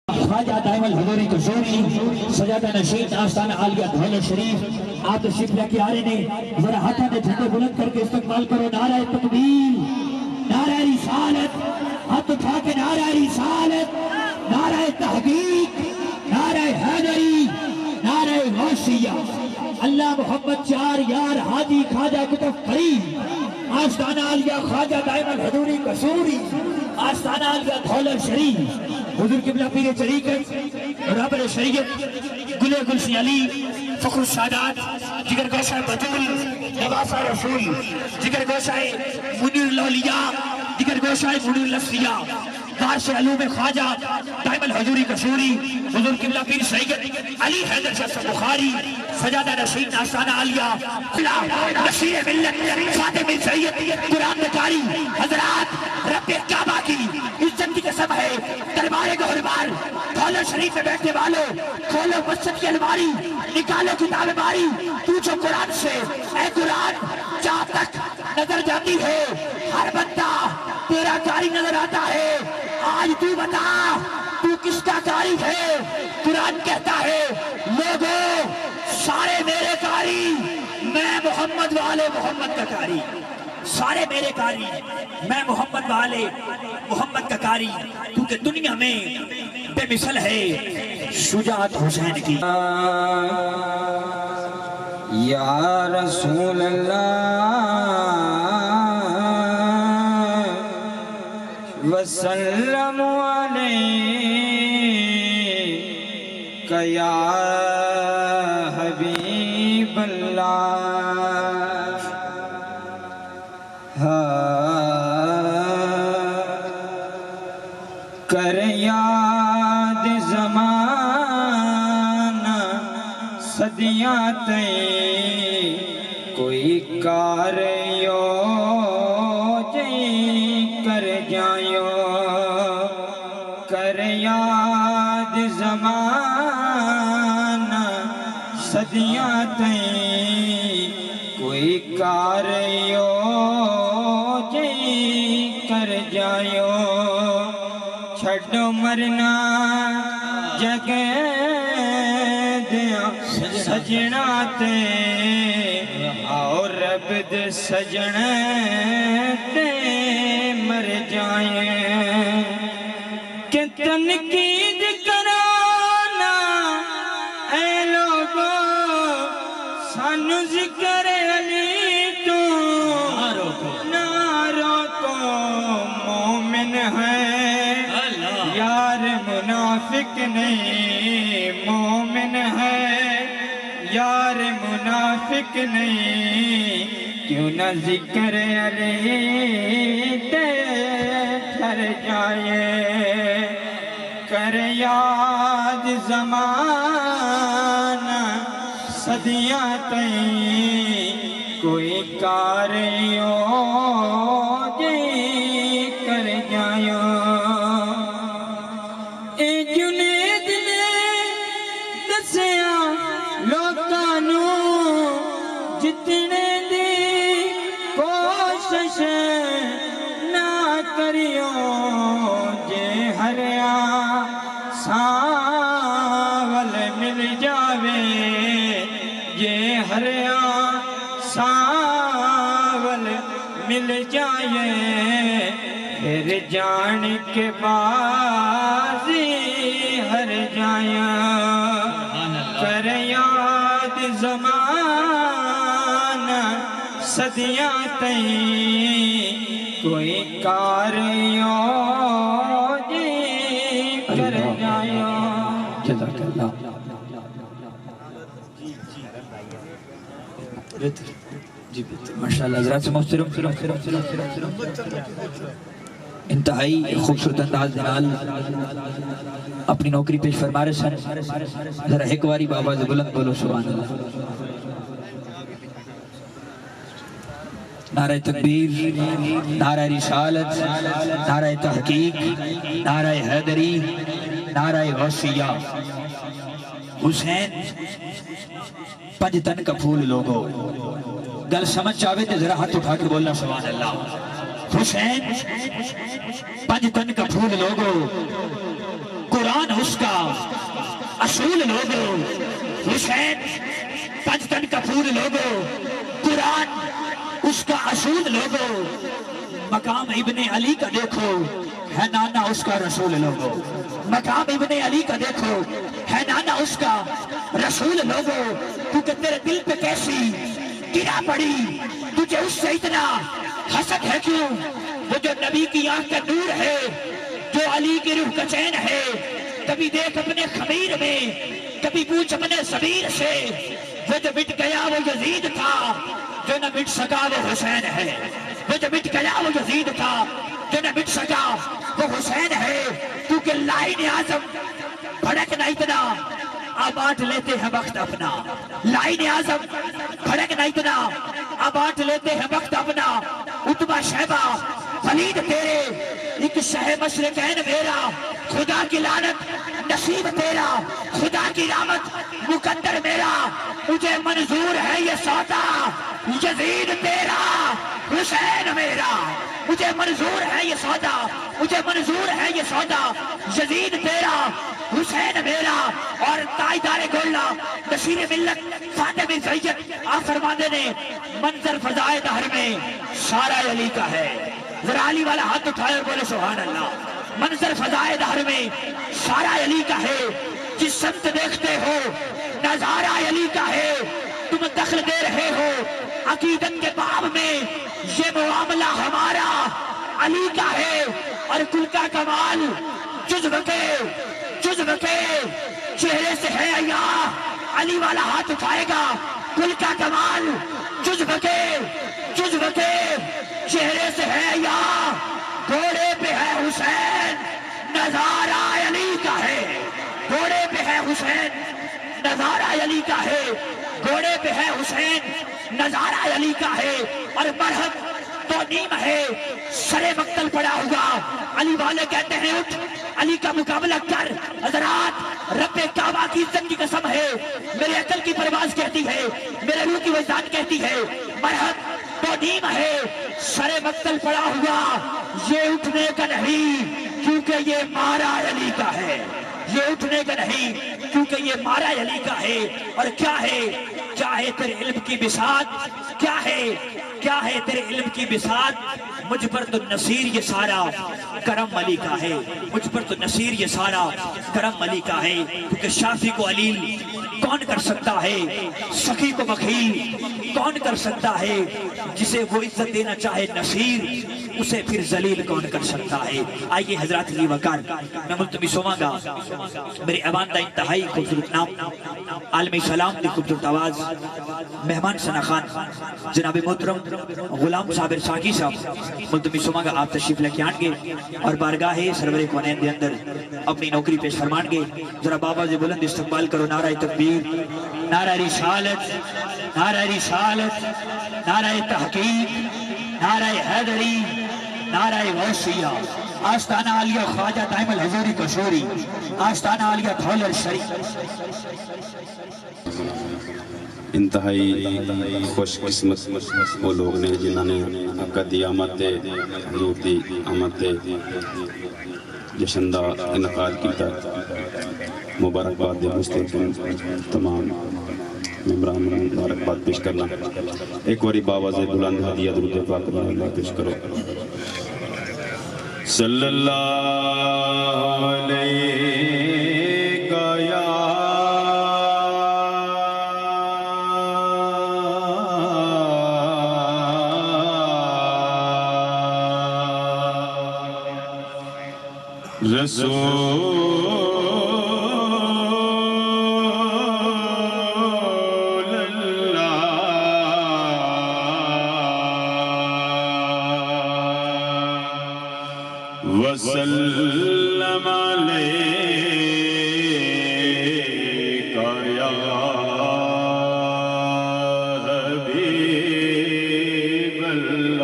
خواجہ دائم الحضوری قصوری سجادہ نشید آستانہ عالیہ دھول شریف آپ تشریف لے کے آ رہے نے ذرا ہاتھوں میں جھنڈے بلند کر کے استقبال کرو نعرہ تکبیر نعرہ رسالت ہاتھ اٹھا کے نعرہ رسالت نعرہ تحقیق نعرہ حیدری نعرہ غوثیہ اللہ محمد چار یار حاجی خواجہ کتب فرید آستانہ عالیہ خواجہ دائم الحضوری قصوری آستانہ عالیہ دھول شریف حضور قبلہ پیر طریقت رابر شریعت گلے گلشن علی فخر السادات جگر گوشہ بطول نواسہ رسول جگر گوشہ منیر الاولیاء جگر گوشہ منیر الاسفیاء وارث علوم خواجہ دائم الحضوری قصوری حضور قبلہ پیر شریعت علی حیدر شاہ بخاری سجادہ نشید آستانہ عالیہ نشیر ملت فاتح سید قرآن قاری حضرات رب کعبہ کی عزت کی قسم ہے دربار گہربار کھولو شریف میں بیٹھنے والوں کھولو مسجد کی الماری نکالو کتاب باری پوچھو قرآن سے اے قرآن جہاں تک نظر جاتی ہے ہر بندہ تیرا کاری نظر آتا ہے آج تو بتا تو کس کا کاری ہے قرآن کہتا ہے لوگوں سارے میرے کاری میں محمد والے محمد کا کاری سارے میرے کاری میں محمد والے محمد کا کاری کیونکہ دنیا میں بے مثل ہے شجاعت حسین کی یا رسول اللہ وسلم علیک یا حبیب اللہ کر یاد زمانہ صدیاں تے کوئی کار یو جی کر جائیو کر یاد زمانہ صدیاں تے کوئی کار یو جی کر جائیو چھڑو مرنا جگہ دیا سجنا تے آؤ رب دے سجنے تے مر جائیں کہ تنقید کرانا اے لوگو سانو ذکر علی تو نہ روکو مومن ہے یار منافق نہیں مومن ہے یار منافق نہیں کیوں نہ ذکر علی تے ٹھر جائے کر یاد زمانہ صدیاں تئیں کوئی کار یو جی کر جائیو جنید نے دسیا لوکانو جتنے دی کوشش نہ کریو جے ہریا ساول مل جاوے جے ہریا ساول مل جائے پھر جان کے بازی ہر جایا کر یاد زمانہ صدیاں تئیں کوئی کار یو جی کر جایا جزاک اللہ جی ماشاءاللہ حضرات سے محترم انتہائی خوبصورت انداز دنال اپنی نوکری پیش فرما رہے سن ذرا ایک واری بآواز بلند بولو سبحان اللہ نعرہ تکبیر نعرہ رسالت نعرہ تحقیق نعرہ حیدری نعرہ غوثیہ حسین پنج تن کا پھول لوگو گل سمجھ چاہے تو ذرا ہاتھ اٹھا کے بولنا سبحان اللہ حسین پنج تن کا پھول لوگو قرآن اس کا اصول لوگو، حسین پنجتن کا پھول لوگو، قرآن اس کا اصول لوگو، مقام ابن علی کا دیکھو ہے نانا اس کا رسول لوگو، مقام ابن علی کا دیکھو ہے نانا اس کا رسول لوگو، کیونکہ تیرے دل پہ کیسی گرا پڑی، تجھے اس سے اتنا حسد ہے کیوں؟ وہ جو نبی کی آنکھ کا نور ہے، جو علی کی روح کا چین ہے، کبھی دیکھ اپنے خمیر میں، کبھی پوچھ اپنے ضمیر سے، وہ جو مٹ گیا وہ یزید تھا، جو نہ مٹ سکا وہ حسین ہے، وہ جو مٹ گیا وہ یزید تھا، جو نہ مٹ سکا وہ حسین ہے، کیونکہ لائن اعظم بھڑکنا اتنا، اب بانٹ لیتے ہیں وقت اپنا، لائن اعظم بھڑکنا اتنا، اب بانٹ لیتے ہیں وقت اپنا، اتبا شہبہ ولید تیرے، ایک شہ مشرقین میرا، خدا کی لعنت نصیب تیرا، خدا کی رحمت مقدر میرا، مجھے منظور ہے یہ سودا، یزید تیرا حسین میرا، مجھے منظور ہے یہ سودا، مجھے منظور ہے یہ سودا، یزید تیرا حسین میرا، اور تاجدار گولہ نصیر ملت خاتم سید آپ فرماتے نے منظر فضائے دہر میں سارا علی کا ہے، ذرا علی والا ہاتھ اٹھائے اور بولے سبحان اللہ، منظر فضائے دہر میں سارا علی کا ہے، جس سمت دیکھتے ہو نظارہ علی کا ہے، تم دخل دے رہے ہو عقیدت کے باب میں، یہ معاملہ ہمارا علی کا ہے، اور کل کا کمال جزو کے چہرے سے ہے یا علی والا ہاتھ اٹھائے گا، کل کا کمال جزو کے چہرے سے ہے یا گھوڑے پہ ہے حسین نظارہ علی کا ہے، گھوڑے پہ ہے حسین نظارہ علی کا ہے، گھوڑے پہ ہے حسین نظارہ علی کا ہے، اور مرحب تو نیم ہے سر مقتل پڑا ہوا، علی والے کہتے ہیں اٹھ علی کا مقابلہ کر، حضرات رب کعبہ کی عزت کی قسم ہے، میرے عقل کی پرواز کہتی ہے، میرے روح کی وجدان کہتی ہے، مرحب تو نیم ہے سر مقتل پڑا ہوا، یہ اٹھنے کا نہیں کیونکہ یہ مارا علی کا ہے، یہ اٹھنے کا نہیں کیونکہ یہ مارا علی کا ہے، اور کیا ہے تیرے علم کی بساط، کیا ہے تیرے علم کی بساط، مجھ پر تو نصیر یہ سارا کرم علی کا ہے، مجھ پر تو نصیر یہ سارا کرم علی کا ہے، کیونکہ شافی کو علیل کون کر سکتا ہے، سخی کو بخیل کون کر سکتا ہے، جسے وہ عزت دینا چاہے نصیر اسے پھر ذلیل کون کر سکتا ہے۔ آئیے حضرات علی وقار میں ملتمس ہوواں گا میرے ایوان دا انتہائی خوبصورت نام، عالمی سلام دی خوبصورت آواز، مہمان ثنا خان جناب محترم غلام صابر ساکی صاحب ملتمس ہوواں گا آپ تشریف لے کے آن گے اور بارگاہ سرور کونین دے اندر اپنی نوکری پیش فرمان گے، ذرا بابا سے بلند استقبال کرو، نعرہ تکبیر، نعرہ رسالت، نعرہ رسالت، نعرہ تحقیق، نعرہ حیدری، نعرہ غوثیہ، آستانہ عالیہ خواجہ دائم الحضوری کشوری، آستانہ عالیہ دھولر شریف۔ انتہائی خوش قسمت وہ لوگ نے جنہوں نے آقا دی آمد دے حضور دی آمد دے جشن دا انعقاد کیتا، مبارکباد دے مستحقین تمام ممبران مبارکباد پیش کرنا، ایک واری باواز بلند ہدیہ درود پاک اللہ پیش کرو۔ صلی اللہ علیہ یا رسول اللہ وسلم علیہ یا حبیب اللہ۔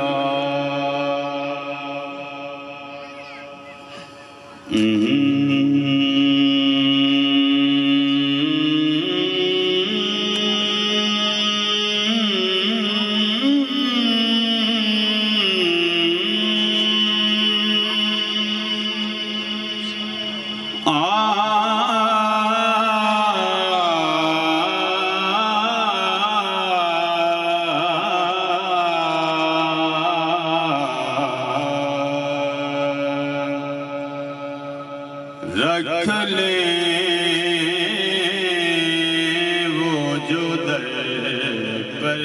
رکھ لے وہ جو در پر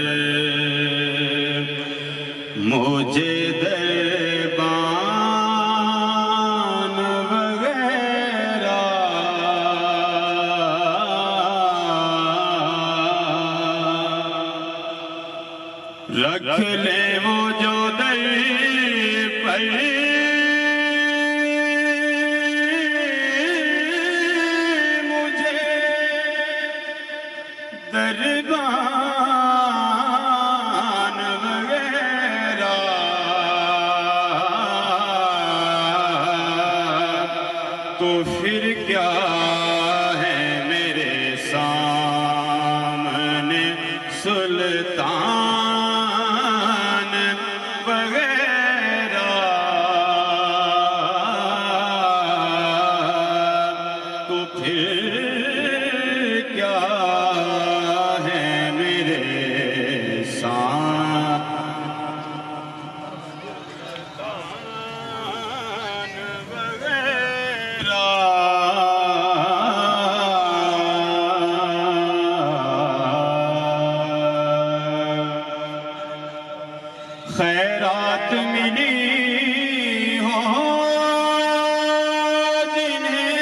مجھے دربان وغیرہ رکھ لے وہ جو در پر دربان وغیرہ تو پھر کیا ہے میرے سامنے سلطان وغیرہ تو پھر کیا خیرات ملی ہو جنہیں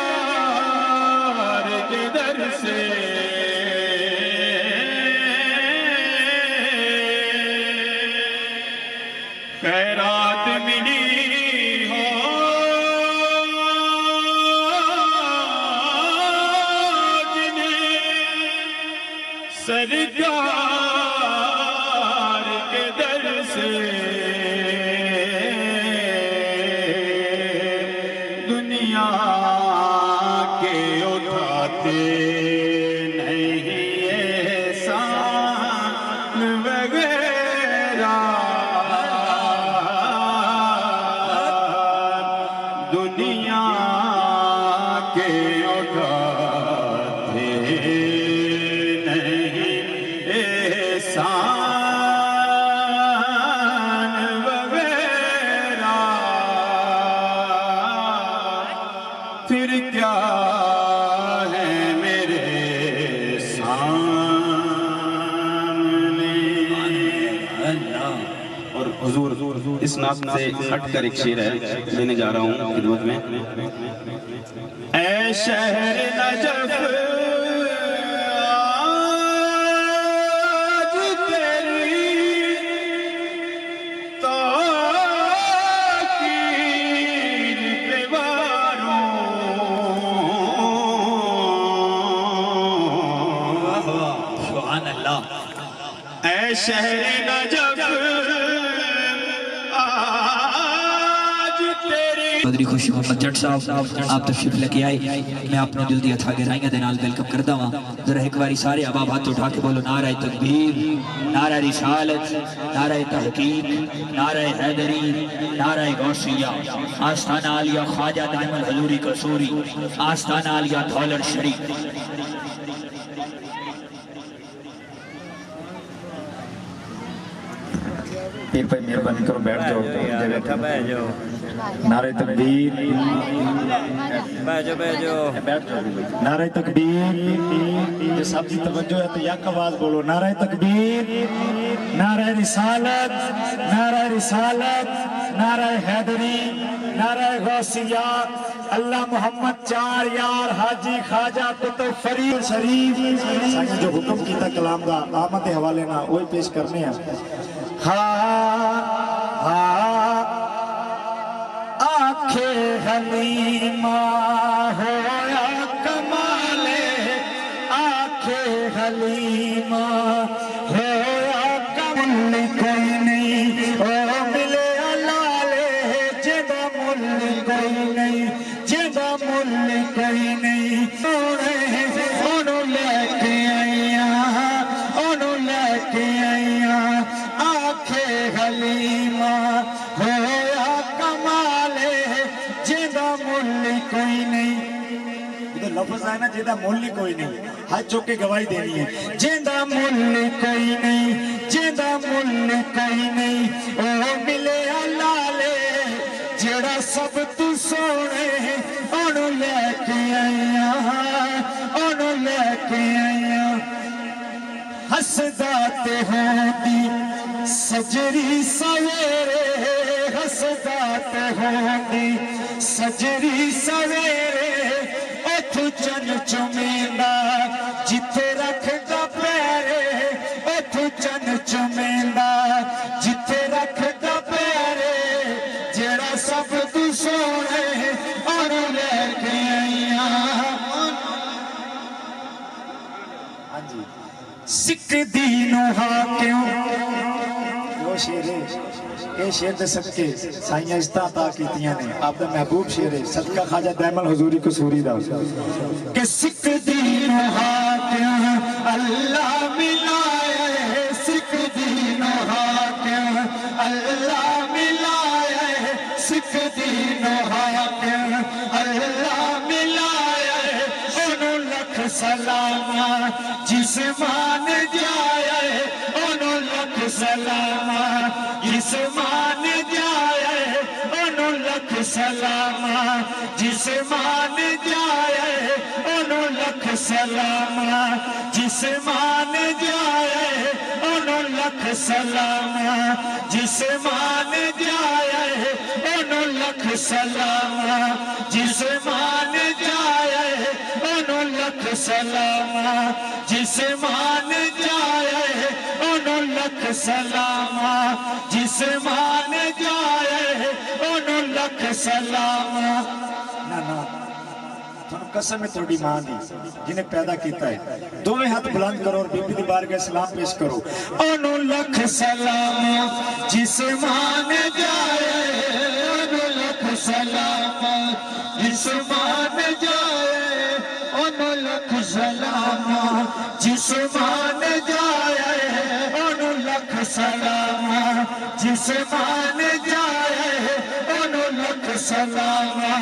سرکار کے در سے خیرات ملی ہو سرکار کے در سے دنیا کے اٹھاتے نہیں احسان وغیرہ دنیا کے اٹھاتے احسان وغیرہ پھر کیا ہے میرے سامنے اور حضور اس نعت سے ہٹ کر ایک شعر ہے لینے جا رہا ہوں خدمت میں اے شہر نجف اے شہر نجف آج تیری بدری خوشی محمد جٹ صاحب آپ تشریف لے کے آئے میں اپنا دل دیا تھا گرائیاں دے نال ویلکم کردا ہاں ذرا ایک باری سارے اباب ہاتھ اٹھا کے بولو نعرہ تکبیر نعرہ رسالت نعرہ تحقیق نعرہ حیدری نعرہ غوثیہ آستانہ عالیہ خواجہ دائم الحضوری قصوری آستانہ عالیہ دولت شریف پیر بھائی مہربانی کرو بیٹھ جاؤ نعرہ تکبیر نعرہ تکبیر جو سب کی توجہ ہے تو یک آواز بولو نعرہ تکبیر نعرہ رسالت نعرہ حیدری نعرہ غوثیہ اللہ محمد چار یار حاجی خواجہ قطب فرید شریف جو حکم کیتا کلام دا آمد حوالے نہ وہی پیش کرنے ہیں آنکھیں حلیمہ ہویا کمالے آنکھیں حلیمہ ہویا کمال کوئی نہیں او ملے علالے جدہ مل کوئی نہیں جدہ مل کوئی نہیں انہوں لے کے آئیاں آنکھیں حلیمہ ہویا کمالے جدہ مل کوئی نہیں ادھر لفظ ہے نا جدہ مل کوئی نہیں ہاتھ چوک کے گواہی دینی ہے جدہ مل کوئی نہیں او ملے علالے جڑا سب تو سونے انہوں لے کے آئیاں انہوں لے کے آئیاں ہسدا تے ہوندی سجری سویرے ہسدا تے ہوندی سجری سویرے اتھو چن چمیندہ جتے رکھ دا پیرے اتھو چن چمیندہ جتے رکھ دا پیرے جڑا سب تو سونے انہوں لے کے آئیاں سکھ دینو حاکم وہ شیر ہے اے شیر دے صدقے سائیاں عزتاں عطا کیتیاں نے آپ دا محبوب شیر ہے صدقہ خواجہ دائمل حضوری قصوری دا کہ سکھ دینو حاکم اللہ ملایا ہے سکھ دینو حاکم اللہ ملایا ہے سکھ دینو حاکم اللہ ملایا ہے انہوں لکھ سلامہ جسمان جایا ہے انہوں لکھ سلامہ جسمان جایا ہے انہوں لکھ سلامہ جسمان جایا ہے انہوں لکھ سلامہ جسمان جایا ہے انہوں لکھ سلامہ جسمان جایا ہے انہوں لکھ سلامہ جسمان جایا ہے انہوں لکھ سلامہ جسمان جایا ہے انہوں لکھ سلامہ جسمان جایا ہے انہوں لکھ سلامہ نا تھوڑا قسم ہے تھوڑی ماں دی جنہیں پیدا کیتا ہے دوویں ہاتھ بلند کرو اور بی بی دی بارگاہ سلام پیش کرو انہوں لکھ سلامہ جسمان جایا ہے انہوں لکھ سلامہ جسمان جایا ہے انہوں لکھ سلامہ جسمان جایا ہے انہوں لکھ سلامہ جسمان جایا ہے انہوں لکھ سلامہ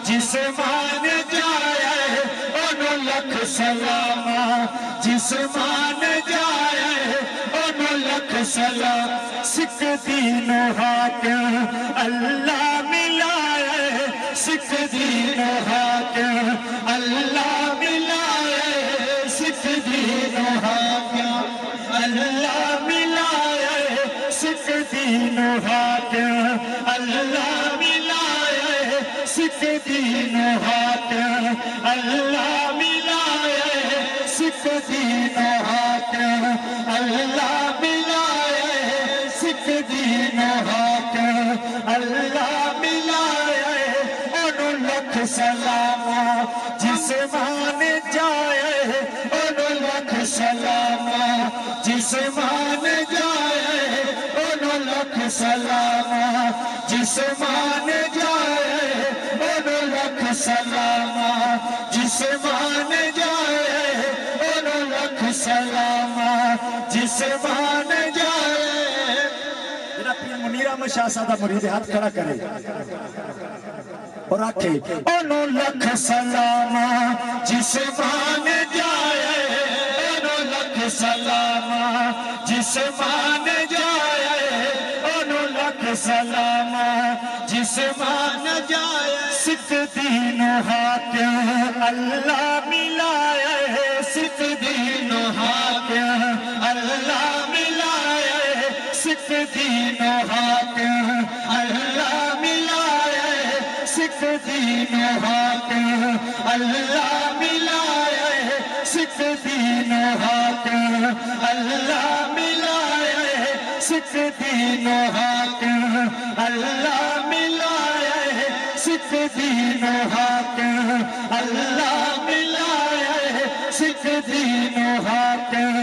جسمان جایا ہے انہوں لکھ سلامہ جسمان جایا ہے انہوں لکھ سلامہ سکھ دینو حاکم اللہ ملایا ہے سکھ دینو حاکم اللہ ملایا ہے سکھ دینو حاکم اللہ ملایا ہے سکھ دینو حاکم اللہ ملایا ہے سکھ دینو حاکم اللہ ملایا ہے سکھ دینو حاکم اللہ ملایا ہے سکھ دینو حاکم اللہ ملایا ہے انہوں لکھ سلامہ جسمان جایا ہے انہوں لکھ سلامہ جسمان جایا ہے انہوں لکھ سلامہ جسمان جایا ہے انہوں لکھ سلامہ جسمان جایا ہے انہوں لکھ سلامہ جسمان جایا ہے میرا پیر منیر احمد شاہ صاحب مرید ہاتھ کھڑا کرے اور آکھے انہوں لکھ سلامہ جسمان جایا ہے انہوں لکھ سلامہ جسمان جایا ہے انہوں لکھ سلامہ جسمان جایا ہے سکھ دینو حاکم اللہ ملایا ہے سکھ دینو حاکم اللہ ملایا ہے سکھ دینو حاکم اللہ ملایا ہے سکھ دینو حاکم اللہ ملایا ہے سکھ دینو حاکم اللہ ملایا ہے سکھ دینو حاکم اللہ ملایا ہے سکھ دینو حاکم اللہ ملایا ہے سکھ دینو حاکم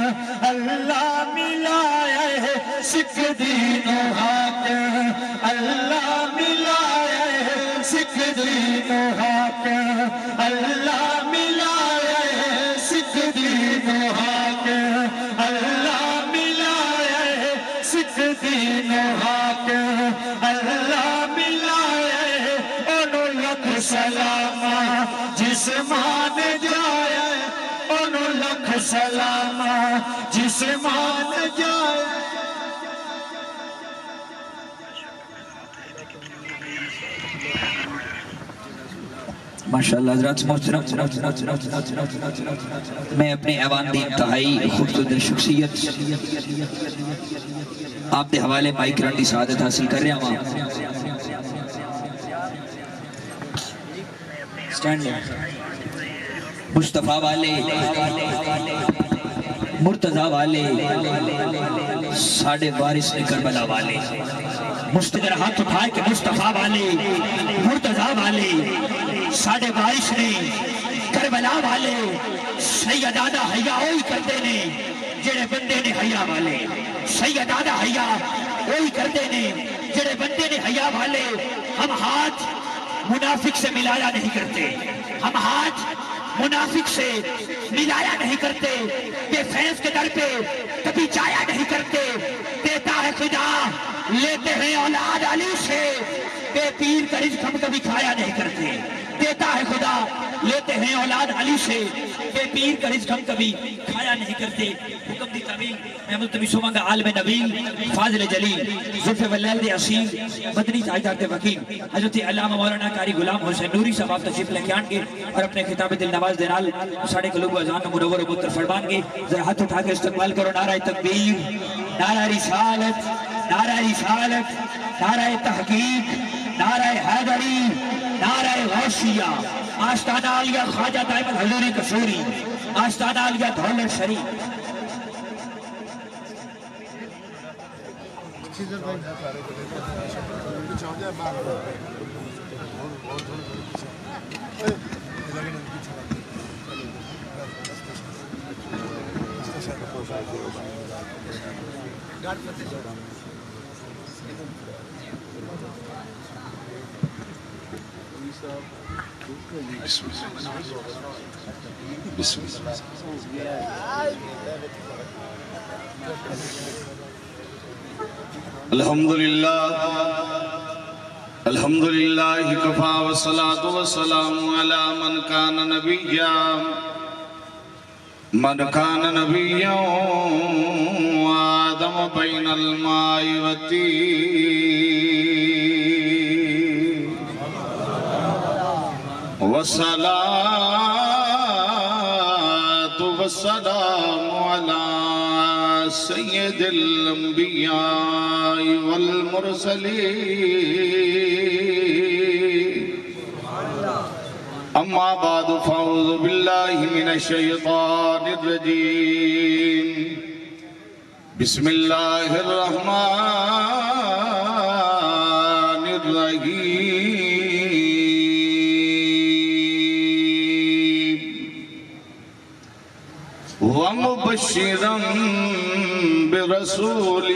اللہ ملایا ہے سکھ دینو حاکم اللہ ملایا ہے سکھ دینو حاکم اللہ ملایا ہے سکھ دینو حاکم اللہ ملایا ہے سکھ دینو حاکم اللہ ملایا ہے انہوں لکھ سلامہ جسمان جایا ہے انہوں لکھ سلامہ جسمان جایا ہے ماشاءاللہ حضرات محترم، میں اپنے ایوان دی انتہائی خوبصورت شخصیت آپ دے حوالے مائک رانڈی سعادت حاصل کر رہے ہیں وہاں سٹینڈ لے مصطفیٰ والے مرتضیٰ والے ساڑھے وارث نے کربلا والے مستقر ہاتھ اٹھائے کہ مصطفیٰ والے مرتضیٰ والے ساڑھے وارث نے کربلا والے سیدادہ حیا ہوئی کرتے نے جڑے بندے نے حیا والے سیدادہ حیا ہوئی کرتے نے جڑے بندے نے حیا والے ہم ہاتھ منافق سے ملایا نہیں کرتے ہم ہاتھ منافق سے ملایا نہیں کرتے بے فیض کے در پہ کبھی جایا نہیں کرتے دیتا ہے خدا لیتے ہیں اولاد علی سے بے پیر کا رزق ہم کبھی کھایا نہیں کرتے دیتا ہے خدا لیتے ہیں اولاد علی سے بے پیر کا رزق ہم کبھی کھایا نہیں کرتے حکم دی تعمیل محمد تبی سومنگا عالم نبیل فاضل جلیل ظلف واللیل دے اصیل مدنی تاجدار دے وکیل حضرت علامہ مولانا قاری غلام حسین نوری صاحب آپ تشریف لے کے آن گے اور اپنے خطاب دل نواز دے نال ساڑھے قلوب و اذان منور و متر فرمان گے ذرا ہاتھ اٹھا کے استقبال کرو نعرہ تکبیر نعرہ رسالت نعرہ رسالت نعرہ تحقیق نعرہ حیدری نعرہ غوثیہ آستانہ عالیہ خواجہ دائمت حضوری کسوری آستانہ عالیہ دولت شریف بسم اللہ الحمدللہ کفا والصلاة والسلام علی من کان نبیا آدم بین الماء والطین والصلاة والسلام علی سید الانبیاء والمرسلین اما بعد فاعوذ باللہ من الشیطان الرجیم بسم اللہ الرحمن الرحیم ومبشرا برسول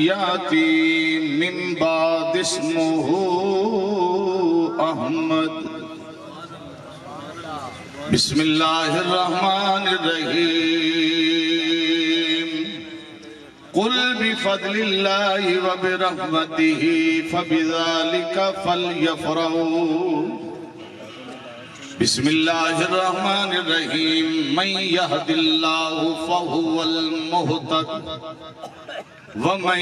یاتی من بعد اسمه احمد بسم اللہ الرحمن الرحیم قل بفضل اللہ وبرحمته فبذلك فلیفرحوا بسم اللہ الرحمن الرحیم من یہد اللہ فہو المہتد ومن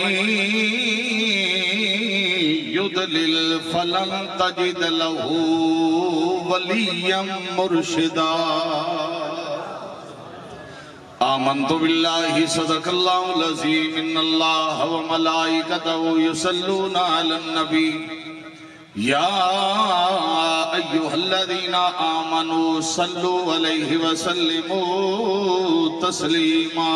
یضلل فلن تجد له ولیا مرشدا آمنت باللہ صدق اللہ العظیم ان اللہ وملائکتہ یصلون علی النبی یا ایہا الذین آمنوا صلوا علیہ وسلموا تسلیما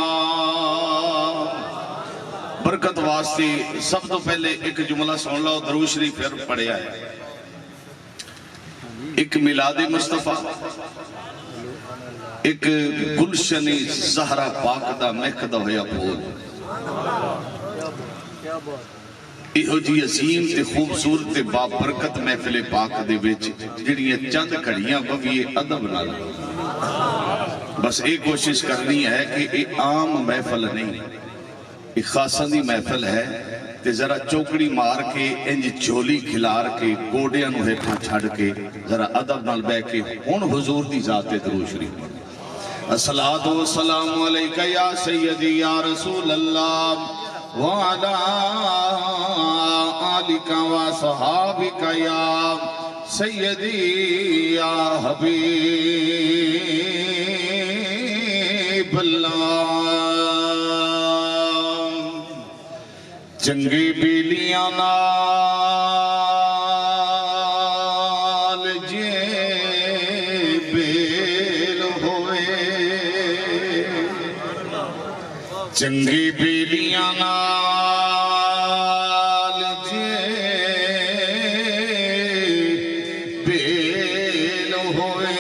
برکت واسطے سب تو پہلے ایک جملہ سن لو درود شریف پھر پڑھیا ہے ایک میلاد مصطفیٰ ایک گلشن زہرا پاک دا مہکدا ہویا پھول ایہو جی عظیم تے خوبصورت تے بابرکت محفل پاک دے وچ جڑیاں چند گھڑیاں بویے ادب نال بس ایک کوشش کرنی ہے کہ ایک عام محفل نہیں ایک خاصا دی محفل ہے تے ذرا چوکڑی مار کے انج جھولی کھلار کے گوڑیاں نو ہیٹھاں چھڑ کے ذرا ادب نال بہ کے ہن حضور دی ذات درود شریف الصلاۃ والسلام علیکہ یا سیدی یا رسول اللہ وعلی آلک و صحابک یا سیدی یا حبیب اللہ چنگی بیلیاں نال جے بیل ہوئے چنگی بیلیاں نال جے بیل ہوئے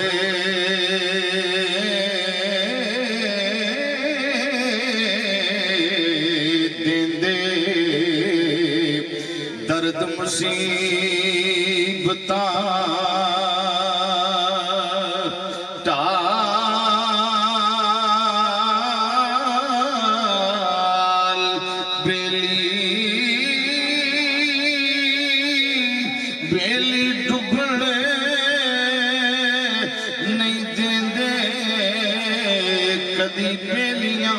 دیندے درد مصیبتاں ٹال بیلی ڈبڑے نہیں دیندے کدی بیلیاں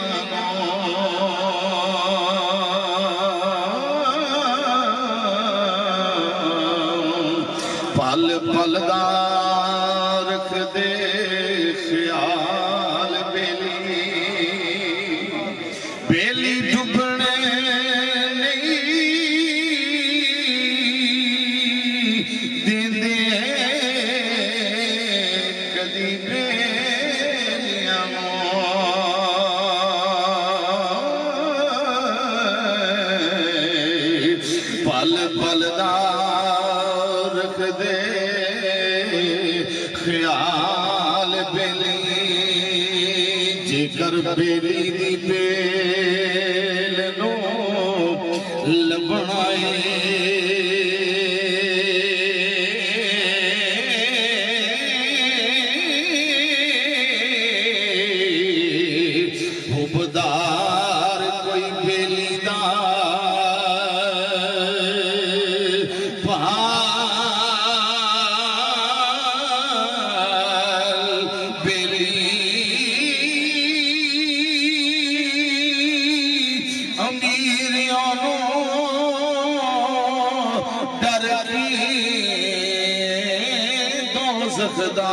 پل پل دا رکھ دے خیال بیلی ڈبڑے نہیں دیندے کدی بیلیاں پل پل دا رکھ دے خیال بیلی جے کر بیلی دی بیل نو لبنائے حبدار کوئی بیلی دا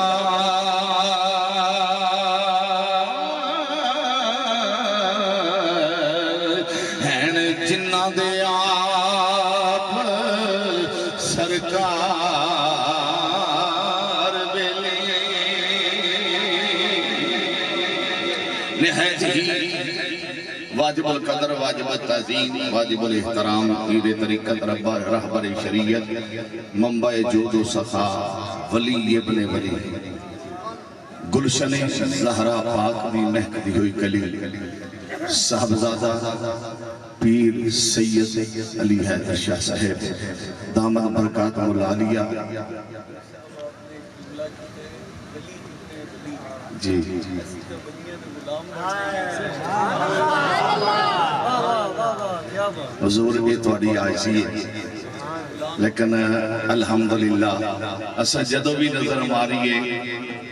ہین جنہ دے آپ سرکار بیلی نہایت ہی واجب القدر واجب التعظیم واجب الاحترام پیر طریقت رہبر شریعت منبع جود و سخا ولی ابن ولی گلشن زہرا پاک بھی مہکتی ہوئی کلی صاحبزادہ پیر سید علی حیدر شاہ صاحب دامن برکات مولالیہ جی حضور یہ تھوڑی آئیسی ہے لیکن الحمدللہ اسا جدو بھی نظر ماری ہے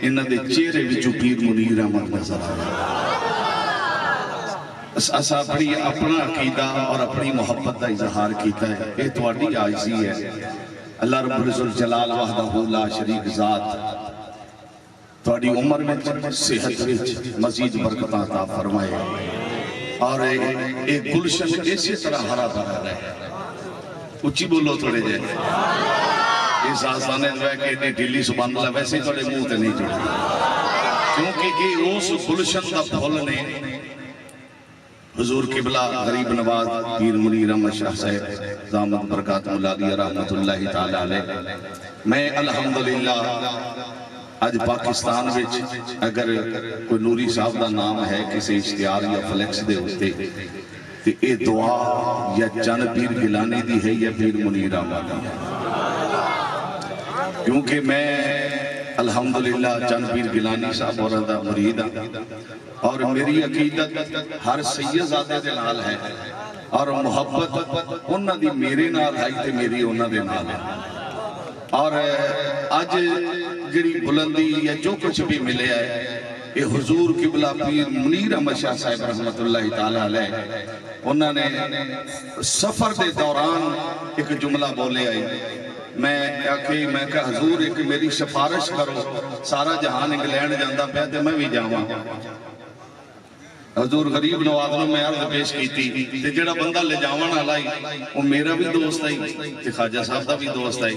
انہ دے چہرے وچوں پیر منیر احمد نظر آیا اسا اپنا عقیدہ اور اپنی محبت دا اظہار کیتا ہے یہ تھوڑی آئیسی ہے اللہ رب الجلال وحدہ لا شریک ذات تھوڑی عمر میں صحت وچ مزید برکتاں عطا فرمائے اور ایک گلشن اسی طرح ہرا بھرا رہے اچھی بولو تھوڑے جائے اس آسانے جو ہے کہ اتنی ڈھیلی سبحان اللہ ویسے ہی تھوڑے منہ تے نہیں جڑے کیونکہ اس گلشن دا پھول نے حضور قبلہ غریب نواز پیر منیر احمد شاہ صاحب دامت برکات مولالیہ رحمت اللہ تعالی علیہ میں الحمدللہ آج پاکستان وچ اگر کوئی نوری صاحب دا نام ہے کسی اشتہار یا فلیکس دے ہوتے تو اے دعا یا چند پیر گیلانی دی ہے یا پیر منیر احمد دی ہے کیونکہ میں الحمدللہ چند پیر گیلانی صاحب اور دا مرید ہوں اور میری عقیدت ہر سید زادے دے نال ہے اور محبت انہ دی میرے نال ہے تے میری انہ دے نال ہے اور آج جڑی بلندی یا جو کچھ بھی ملے ہے یہ حضور قبلہ پیر منیر احمد شاہ صاحب رحمت اللہ تعالی علیہ انہوں نے سفر دے دوران ایک جملہ بولے آئی میں آکھے میں کہا حضور ایک میری سفارش کرو سارا جہان انگلینڈ جاندہ پہ تے میں بھی جاواں حضور غریب نواز نو میں عرض پیش کی تھی تے جڑا بندہ لے جاون والا ہی وہ میرا بھی دوست ہے تے خواجہ صاحب دا بھی دوست ہے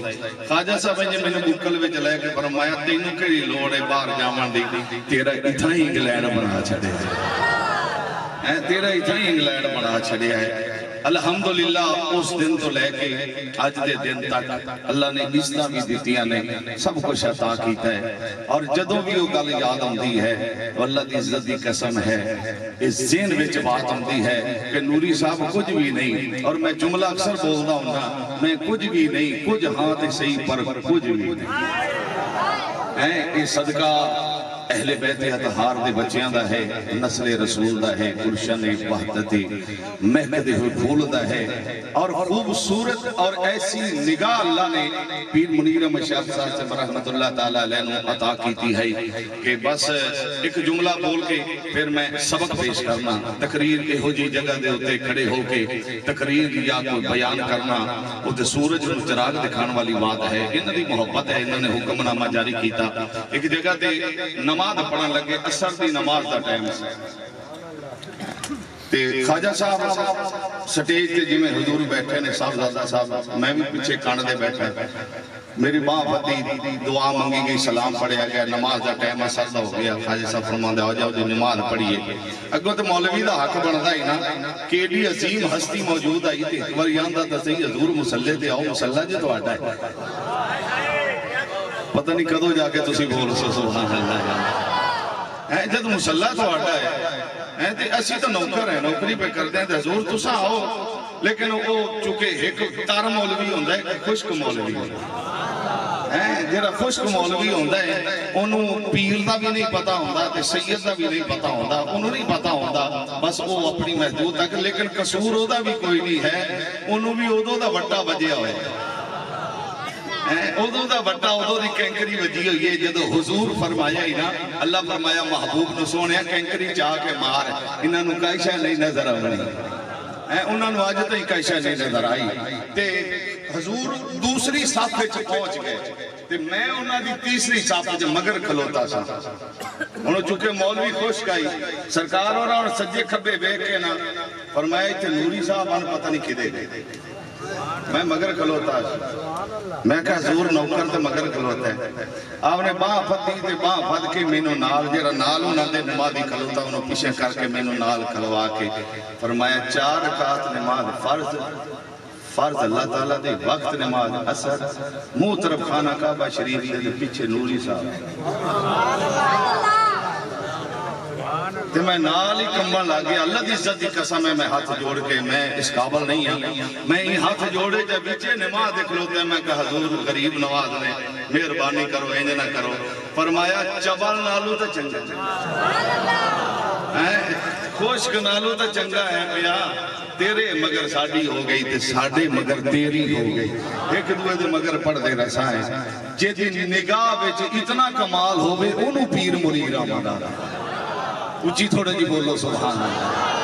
خواجہ صاحب نے میں بکل وچ لے کے فرمایا تینوں کیڑی لوڑ ہے باہر جاون دی تیرا اتنا ہی انگلینڈ بنا چھڈیا ہے تیرا اتنا ہی انگلینڈ بنا چھڈیا ہے الحمدللہ اس دن تو لے کے آج دے دن تک اللہ نے عزتاں بھی دتیاں نے سب کچھ عطا کیتا ہے اور جدوں بھی وہ گل یاد آندی ہے اللہ دی عزت دی قسم ہے اس ذہن وچ بات آندی ہے کہ نوری صاحب کچھ بھی نہیں اور میں جملہ اکثر بولدا ہوندا میں کچھ بھی نہیں کچھ ہاں تے صحیح پر کچھ بھی نہیں اے صدقہ اہل بیت اطہار دے بچیاں دا ہے نسل رسول دا ہے گلشن وحدت مہکتے ہوئے پھول دا ہے اور خوبصورت اور ایسی نگاہ اللہ نے پیر منیر احمد شاہ صاحب سے رحمت اللہ تعالیٰ علیہ عطا کی ہے کہ بس ایک جملہ بول کے پھر میں سبق پیش کرنا تقریر کے ہو جی جگہ دے ہوتے کھڑے ہو کے تقریر یا کوئی بیان کرنا وہ تے سورج کو چراغ دکھان والی بات ہے انہوں نے محبت ہے انہوں نے حکم نامہ جاری کیتا ایک جگہ تے نماز پڑھن لگے اثر دی نماز دا ٹائم سے تے خواجہ صاحب سٹیج تے جی میں حضور بیٹھے نے صاحبزادہ صاحب میں بھی پیچھے کان دے بیٹھا میری ماں پتی دعا منگی گئی سلام پڑھیا گیا نماز دا ٹائم اثر دا ہو گیا خواجہ صاحب فرماندے آ جاؤ جی نماز پڑھیے اگوں تے مولوی دا حق بندا ہی نا کہ ایڈی عظیم ہستی موجود آئی تے ایک بار یاندا تے صحیح حضور مصلی تے آؤ مصلی جی تہاڈا ہے پتہ نہیں کدوں جا کے تسی بول سو سبحان اللہ جد مصلی تہاڈا ہے تے اسی تو نوکر ہیں نوکری پہ کردے ہیں تے حضور تساں آؤ لیکن وہ چونکہ ایک تار مولوی ہوندا ہے ایک خشک مولوی ہوندا ہے جڑا خشک مولوی ہوندا ہے انہوں پیر دا بھی نہیں پتہ ہوندا تے سید دا بھی نہیں پتہ ہوندا انہوں نہیں پتہ ہوندا بس وہ اپنی محدود تک لیکن قصور او دا بھی کوئی نہیں ہے انہوں بھی اودوں دا وٹا وجیا ہوئے اودوں دا وٹا اودوں دی کینکری وجی ہوئی ہے جدو حضور فرمایا ہی نا اللہ فرمایا محبوب نو سونیا کینکری چاہ کے مار انہاں نو کئی شے نہیں نظر آونی انہاں نو اج تک کئی شے نہیں نظر آئی تے حضور دوسری صف وچ پہنچ گئے تے میں انہاں دی تیسری صف وچ مگر کھلوتا سا انہوں چونکہ مولوی خشک آئی سرکار اور سجے کھبے ویکھ کے نا فرمایا تے نوری صاحب ان پتہ نہیں کدے گئے میں مگر کھلوتا میں کہا حضور نوکر تے مگر کھلوتا ہے آپ نے باں پھتی تے باں پھت کے مینوں نال جیڑا نال انہاں دے نمازی کھلوتا انہوں پیچھے کر کے مینوں نال کھلوا کے فرمایا 4 رکعت نماز فرض اللہ تعالیٰ دے وقت نماز اثر منہ طرف خانہ کعبہ شریف دے پیچھے نوری صاحب تے میں نال ہی کمبن لگ گیا اللہ دی عزت دی قسم ہے میں ہاتھ جوڑ کے میں اس قابل نہیں ہوں میں ہی ہاتھ جوڑے جب بیچے نماز دیکھ لوتے ہیں میں کہا حضور غریب نواز نے مہربانی کرو اینجے نہ کرو فرمایا چبل نالو تا چنگا خوشک نالو تا چنگا ہے پیا تیرے مگر ساڑی ہو گئی تے ساڑے مگر تیری ہو گئی ایک دوئے دے مگر پڑھ دے رسائیں جے دی نگاہ بیچے اتنا کمال ہوئے انہوں پیر منیر آمدہ اچھی تھوڑے جی بولو سبحان اللہ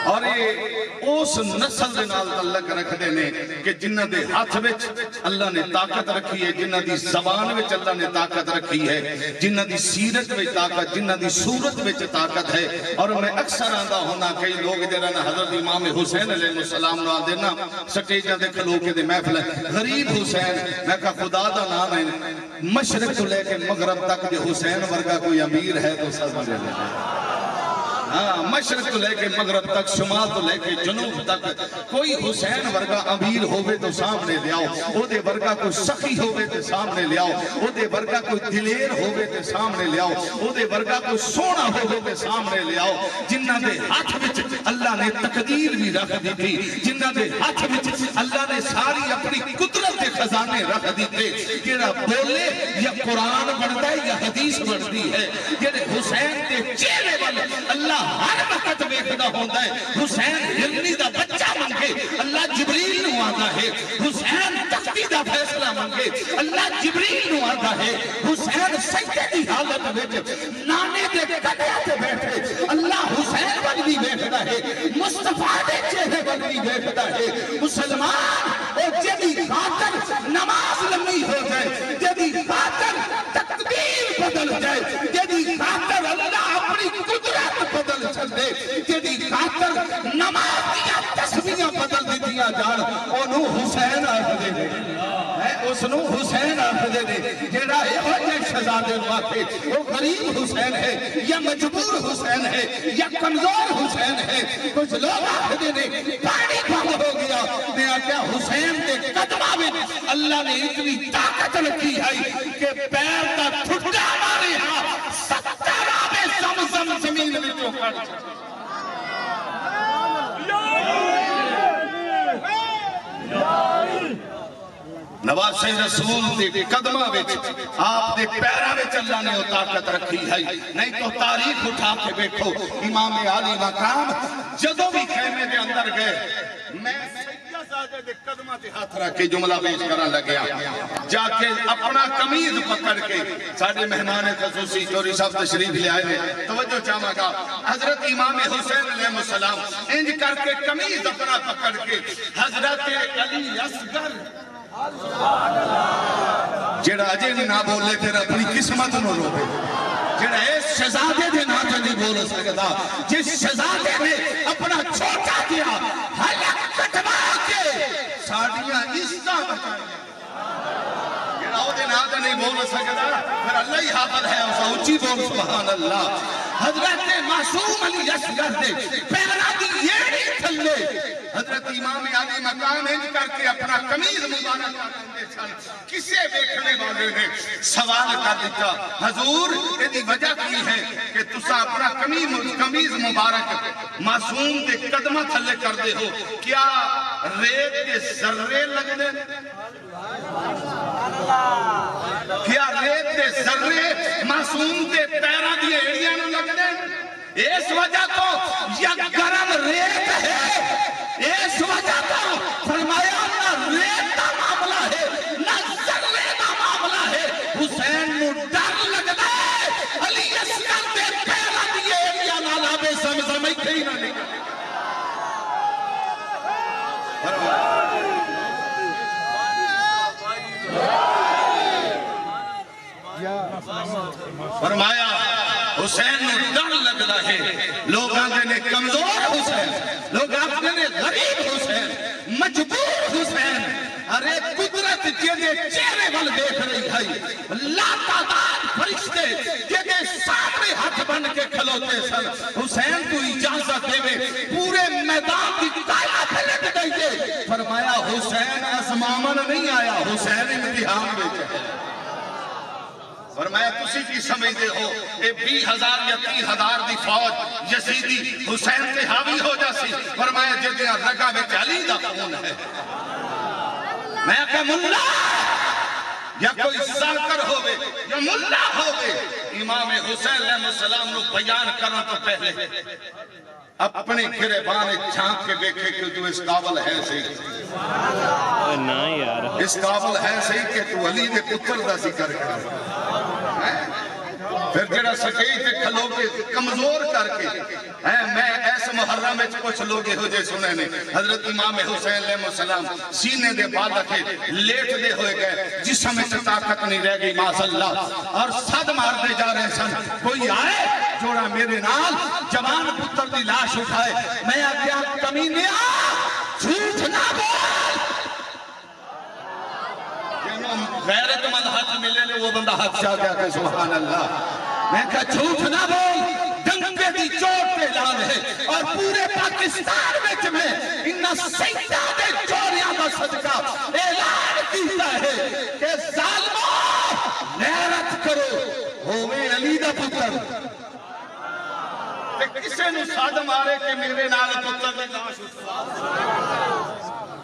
اور یہ اس نسل دے نال تعلق رکھ دینے کہ جنہ دے ہاتھ وچ اللہ نے طاقت رکھی ہے جنہ دی زبان وچ اللہ نے طاقت رکھی ہے جنہ دی سیرت وچ طاقت جنہ دی صورت وچ طاقت ہے اور میں اکثر آندہ ہونا کئی لوگ جنہاں حضرت امام حسین علیہ السلام نو آندے نا سٹیجہ دے کھلو کے دے محفل ہے غریب حسین میں کہا خدا دا نام ہے مشرق تو لے کے مغرب تک جو حسین ورگا کوئی امیر ہے تو سب لے لے مشرق تو لے کے مغرب تک شمال تو لے کے جنوب تک کوئی حسین ورگا امیر ہوئے تو سامنے لے آؤ او دے ورگا کوئی سخی ہوئے تو سامنے لے آؤ او دے ورگا کوئی دلیر ہوئے تو سامنے لے آؤ او دے ورگا کوئی سونا ہوئے تو سامنے لے آؤ جنہ دے ہاتھ وچ اللہ نے تقدیر بھی رکھ دی تھی جنہ دے ہاتھ وچ اللہ نے ساری اپنی قدرت کے خزانے رکھ دی تھے جنہ بولے یا قرآن بڑھتا ہے یا حدیث بڑھتی ہے جنہ حسین دے چہرے والے اللہ ہر وقت بیکھدا ہوندہ ہے حسین ہرنی دا بچہ منگے اللہ جبریل نو آتا ہے حسین تختی دا فیصلہ منگے اللہ جبریل نو آتا ہے حسین سجدے دی حالت بیٹھے نانے دے کٹے آتے بیٹھے اللہ حسین بلوی بیٹھدا ہے مصطفیٰ دے چہرے بلوی بیٹھدا ہے مسلمان اور جدی خاطر نماز لمبی ہو جائے جان انہوں حسین آخدے نے اس نو حسین آخدے نے جڑا یہ جے شہزادے واقع وہ غریب حسین ہے یا مجبور حسین ہے یا کمزور حسین ہے کچھ لوگ آخدے نے پانی بند ہو گیا میں آکیا حسین دے قدمہ میں اللہ نے اتنی طاقت رکھی ہے کہ پیر دا ٹھٹا مارے ہاں 70 آبے زمزم زمین میں جو کر نواز رسول دے قدمہ وچ آپ دے پیرہ وچ اللہ نے وہ طاقت رکھی ہے نہیں تو تاریخ اٹھا کے بیٹھو امام علی مقام جدو بھی خیمے دے اندر گئے میں سیدہ زادے دے قدمہ دے ہاتھ رکھ کے جملہ پیش کرن لگیا جا کے اپنا قمیض پکڑ کے سارے مہمان خصوصی چوری صاحب تشریف لے آئے توجہ چاہوں گا حضرت امام حسین علیہ السلام انج کر کے قمیض اپنا پکڑ کے حضرت علی اصغر جڑا اجے نہیں نہ بولے پھر اپنی قسمت نو روے جڑا اس شہزادے دے نام نہیں بول سکتا جس شہزادے نے اپنا چھوٹا کیا حلق کٹوا کے ساڑیاں عزتاں بچائیں جڑا او دے نام نہیں بول سکتا پھر اللہ ہی حافظ ہے اسا اونچی بول سبحان اللہ حضرت معصوم علی اصغر دے پیرا دی ایڑی تھلے حضرت امام علی مقام انج کر کے اپنا قمیض مبارک کرتے سن کسے دیکھنے والے نے سوال کر دیتا حضور یہ وجہ کی ہے کہ تسا اپنا قمیض مبارک معصوم دے قدمہ تھلے کر دے ہو کیا ریت کے ذرے لگ دے کیا ریت کے ذرے معصوم دے پیرا دی ایڑیاں لگ دے اس وجہ تو یا گرم ریت ہے اس وجہ تو فرمایا نہ ریت کا معاملہ ہے نہ ذرے کا معاملہ ہے حسین نو ڈر لگتا ہے علی اصغر دے پیرا دیے ایریا نالا بے زمزم ہی کہیں نہ نکلے فرمایا حسین نو ڈر لگتا ہے لوگ آتے نے کمزور حسین لوگ آتے نے غریب حسین مجبور حسین ارے قدرت جیدے چہرے وال دیکھ رہی ہے لا تعداد فرشتے جیدے سامنے ہاتھ بن کے کھلوتے سن حسین تو اجازت دے پورے میدان کی کایا پھلٹ گئی دے فرمایا حسین اسمامن نہیں آیا حسین امتحان میں چاہے فرمایا تسی کی سمجھتے ہو اے 20,000 یا 30,000 دی فوج یزیدی حسین سے حاوی ہو جاسی فرمایا جدیاں رگا میں علی دا خون ہے میں کہا ملا یا کوئی ذاکر ہوئے یا ملا ہوئے امام حسین علیہ السلام نو بیان کرنا تو پہلے اپنے گھرے بانے چھانک کے دیکھے کہ تو اس قابل ہے صحیح اس قابل ہے صحیح کہ تو علی دے پتر دا ذکر کر پھر جڑا سکیج تے کھلو کے کمزور کر کے میں ایسا محرم میں کچھ لوگ ہو جے سنے نے حضرت امام حسین علیہ السلام سینے دے بال رکھے لیٹ دے ہوئے گئے جسم میں طاقت نہیں رہ گئی معاذ اللہ اور صد مار دے جا رہے سن کوئی آئے جوڑا میرے نال جوان پتر دی لاش اٹھائے میں آکیا کمینیا جھوٹ نہ بول غیرت مند ہاتھ ملے لے وہ بندہ ہاتھ چاہ گیا کہ سبحان اللہ میں کہا جھوٹ نہ بول ڈنگے دی چوٹ پہ اعلان ہے اور پورے پاکستان میں انہا سیدہ دے چوریاں دا صدقہ اعلان کیتا ہے کہ ظالموں غیرت کرو ہوئے علی دا پتر کسے نو ساد مارے کہ میرے نال پتر دی لاش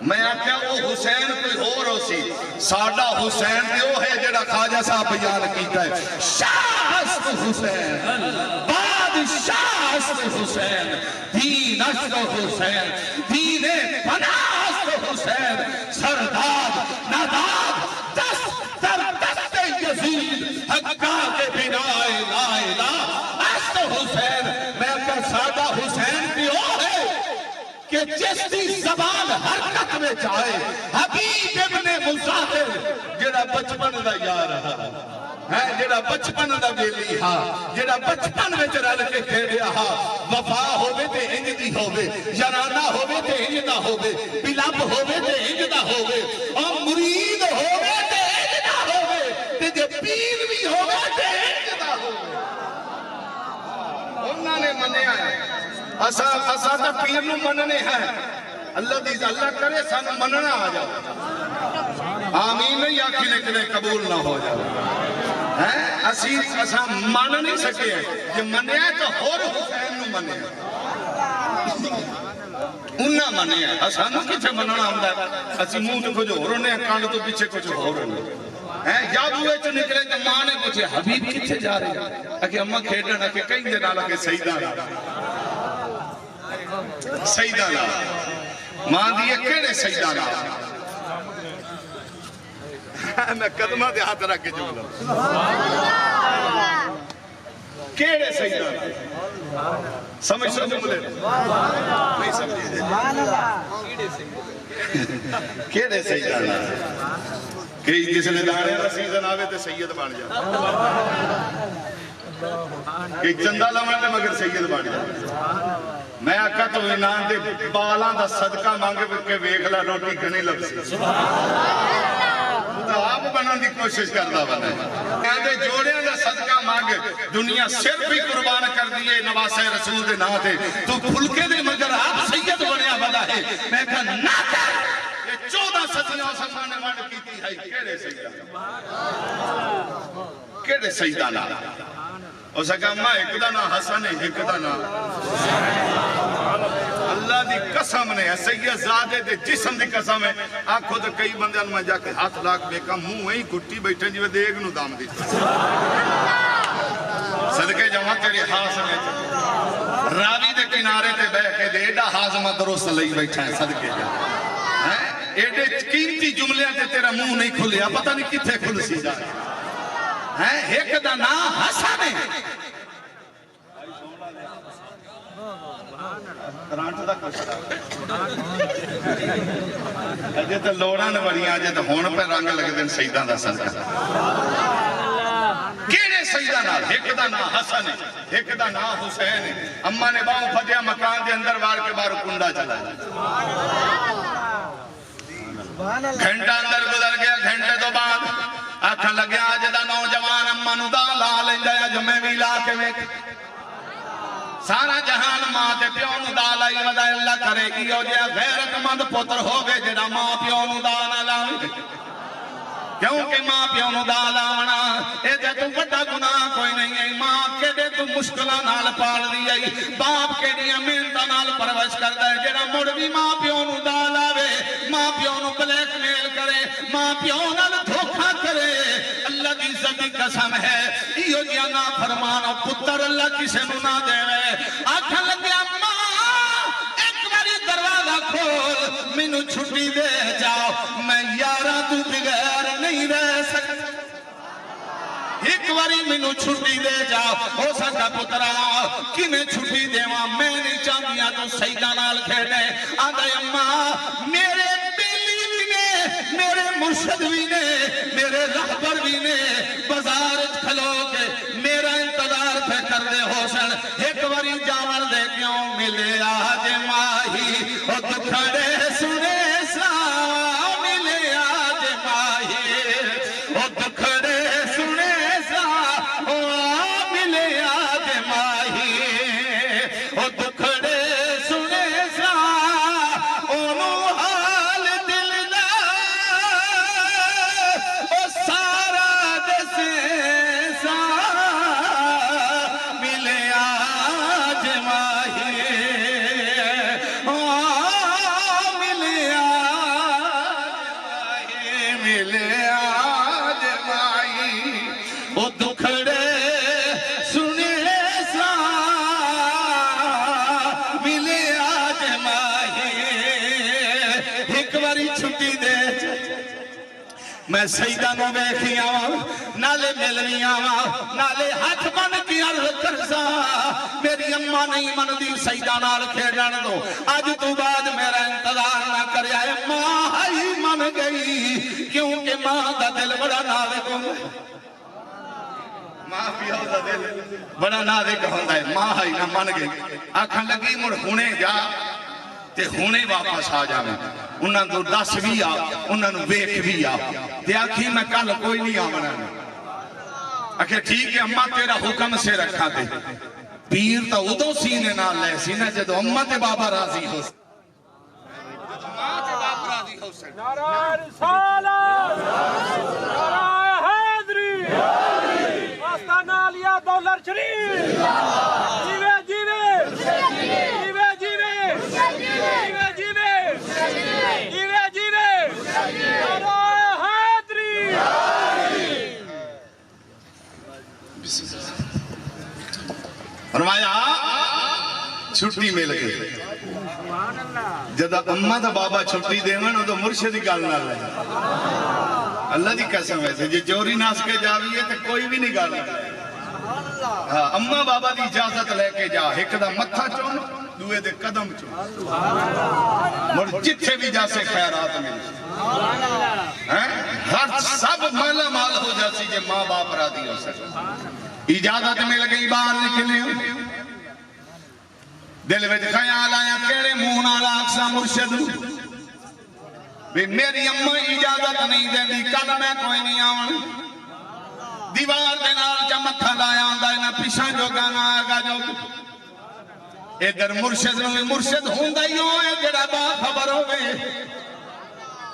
میں آکھیا وہ حسین کوئی ہو رو سی ساڑھا حسین دے وہ ہے جڑا خواجہ صاحب بیان کیتا ہے شاہ است حسین بادشاہ است حسین دین است حسین دین پناہ است حسین سرداد نداد دست در دست یزید حقا کے بنا لا الہ است حسین میں آکھیا ساڑھا حسین بھی ہو ہے کہ جس دی زبان حرکت میں چاہے حبیب ابن مظاہر جڑا بچپن دا یار ہے جڑا بچپن دا بیلی ہا جڑا بچپن وچ رل کے کھیڈیا ہا وفا ہووے تے انج دی ہووے یارانہ ہووے تے انج دا ہووے بلب ہووے تے انج دا ہووے اور مرید ہووے تے انج دا ہووے تے جے پیر بھی ہووے تے انج دا ہووے انہاں نے منیا ہے اسا تے پیر نو مننے ہیں اللہ کرے سانو مننا آ جاؤ آمین نہیں آکھی نے کدے قبول نہ ہو جاؤ اسا مان نہیں سکے کہ منیا تو ہور حسین نو منیا انہاں منیا اسانو کتھے مننا ہوندا اسی منہ تو کچھ ہور ہونے کان تو پیچھے کچھ ہور ہونے یا بوئے چ نکلے تے ماں نے پوچھے حبیب کتھے جا رہے ہیں کہ اماں کھیڈنا کہ کہیں دے نال کہ سیدہ نال ماں دیئے کیڑے سجدہ نال میں قدمہ دے ہاتھ رکھ کے جملہ کیڑے سجدہ نال سمجھ سو جملے نہیں سمجھے کیڑے سجدہ نال کہ جس نے دانے کا سیزن آوے تے سید بن جا کہ چندہ لمن مگر سید بن جا میں آقا تو انان دے بالان دا صدقہ مانگے کے ویکھلا روٹی گھنی لبسی تو آپ بنان دی کوشش کرتا بنا ہے جوڑیاں دا صدقہ مانگے دنیا صرف ہی قربان کر دیئے نواسے رسول دے نہ دے تو پھلکے دے مگر آپ سید بنیا بنا ہے میں کہا نہ کر یہ 14 صدیوں سمانے وانڈ کیتی ہے کیڑے سیدہ کیڑے سیدہ نا اس نے کہا ماں ایک دا نا حسن ہے ایک دا نا اللہ دی قسم نے سید زادے دے جسم دی قسم ہے آنکھوں دے کئی بندے میں جا کے ہاتھ لاکھ بے کہا منہ وہیں گھٹی بیٹھے جوے دیگ نو دام دی صدقے جمع تیری حاصل ہے راوی دے کنارے تے بے کے دے ایڈا حاضمہ درست لئی بیٹھا ہے صدقے جمع ایڈے قیمتی جملے تے تیرا منہ نہیں کھلیا پتہ نہیں کتھے کھل سی جائے ایک دا نا حسن ہے کرانٹ دا کشتا اجے تے لوڑاں بڑیاں اجے تے ہون پہ رنگ لگ دین سیداں دا صدقہ کیڑے سیدہ نال ایک دا نا حسن ہے ایک دا نا حسین ہے اماں نے باؤں پھدیا مکان دے اندر وار کے بارو کنڈا چلا گھنٹہ اندر گزر گیا گھنٹے تو بعد آکھن لگے آج دا نوجوان اماں نو دا لا لیندا اج میں بھی لا کے ویکھ سارا جہان ماں تے پیو نو دا لائی ودا اللہ کرے گی او جے غیرت مند پتر ہوے جڑا ماں پیو نو دا نہ لاوے کیونکہ ماں پیو نو دا لاونا اے تے تو بڑا گناہ کوئی نہیں ہے ماں کیڑے تو مشکلاں نال پال دی ائی باپ کیڑیاں محنتاں نال پرورش کردا ہے جڑا مڑ بھی ماں پیو نو دا لاوے ماں پیو نو بلیک میل کرے ماں پیو نال دھوکا کرے اللہ کی عزت کی قسم ہے ایو جیا نا فرمانا پتر اللہ کسے نو نہ دے آکھن لگیا ماں ایک باری دروازہ کھول مینوں چھٹی دے جاؤ میں یاراں تو بغیر نہیں رہ سکتا ایک باری مینوں چھٹی دے جاؤ ہو سکتا پترا کنے چھٹی دیواں میں نہیں چاہتیاں تو سیدہ نال کھیڑے آدھے اماں میرے بیلی بھی نے میرے مرشد بھی نے میرے رہبر بھی نے بازار کھلو کے میرا انتظار پہ کر دے حسن ایک باری جاور دے کیوں ملے آج ماہی او دکھڑے سنے سا ملے آج ماہی او دکھڑے سنے سا او ملے آج ماہی او دکھڑے سنے سا او حال دل دا او سارا دسے سا ملے آج ماہی او ملے آج ماہی او دکھڑے سنے سا ملے آج ماہی ایک باری چھٹی دے میں سیدہ نو بیکھی آواں نالے ملنی آواں نالے ہاتھ بن کی عرض کرسا میری اماں نہیں من دی سیدہ نال کھیڑن دو آج تو بعد میرا انتظار نہ کریا ہے ماں ہی من گئی کیونکہ ماں دا دل بڑا نازک ماں پیو دا دل بڑا نازک ہوندا ہے ماں ہی نہ من گئی آکھن لگی مڑ ہنے جا تے ہنے واپس آ جاویں انہاں تو دس بھی آ انہاں نوں ویکھ بھی آ تے آکھی میں کل کوئی نہیں آونا آکھے ٹھیک ہے اماں تیرا حکم سے رکھا تے پیر تا ادو سینے نال لے سینا جدو اماں تے بابا راضی ہو نعرہ رسالت نعرہ حیدری آستانہ علیہ دولر شریف جیوے جیوے جیوے جیوے جیوے جیوے جیوے جیوے نعرہ حیدری فرمایا چھٹی مل گئی جدا اماں دا بابا چھٹی دیون تو مرشد کی گل نہ لے اللہ دی قسم ہے جے چوری ناس کے جاوی ہے تے کوئی بھی نہیں گل ہاں اماں بابا دی اجازت لے کے جا ایک دا متھا چون دوے دے قدم چون مڑ جتھے بھی جا سے خیرات مل ہر سب مالا مال ہو جاسی جے ماں باپ راضی ہو سکے اجازت مل گئی باہر نکلے دل وچ خیال آیا کیڑے منہ نال آکھساں مرشد بھی میری اماں اجازت نہیں دیندی کل میں کوئی نہیں آون دیوار دے نال جا متھا لایا ہوندا ہے نہ پیچھے جو گانا آگا جو ادھر مرشد نو مرشد ہوندا ہی ہوئے جڑا با خبر ہوے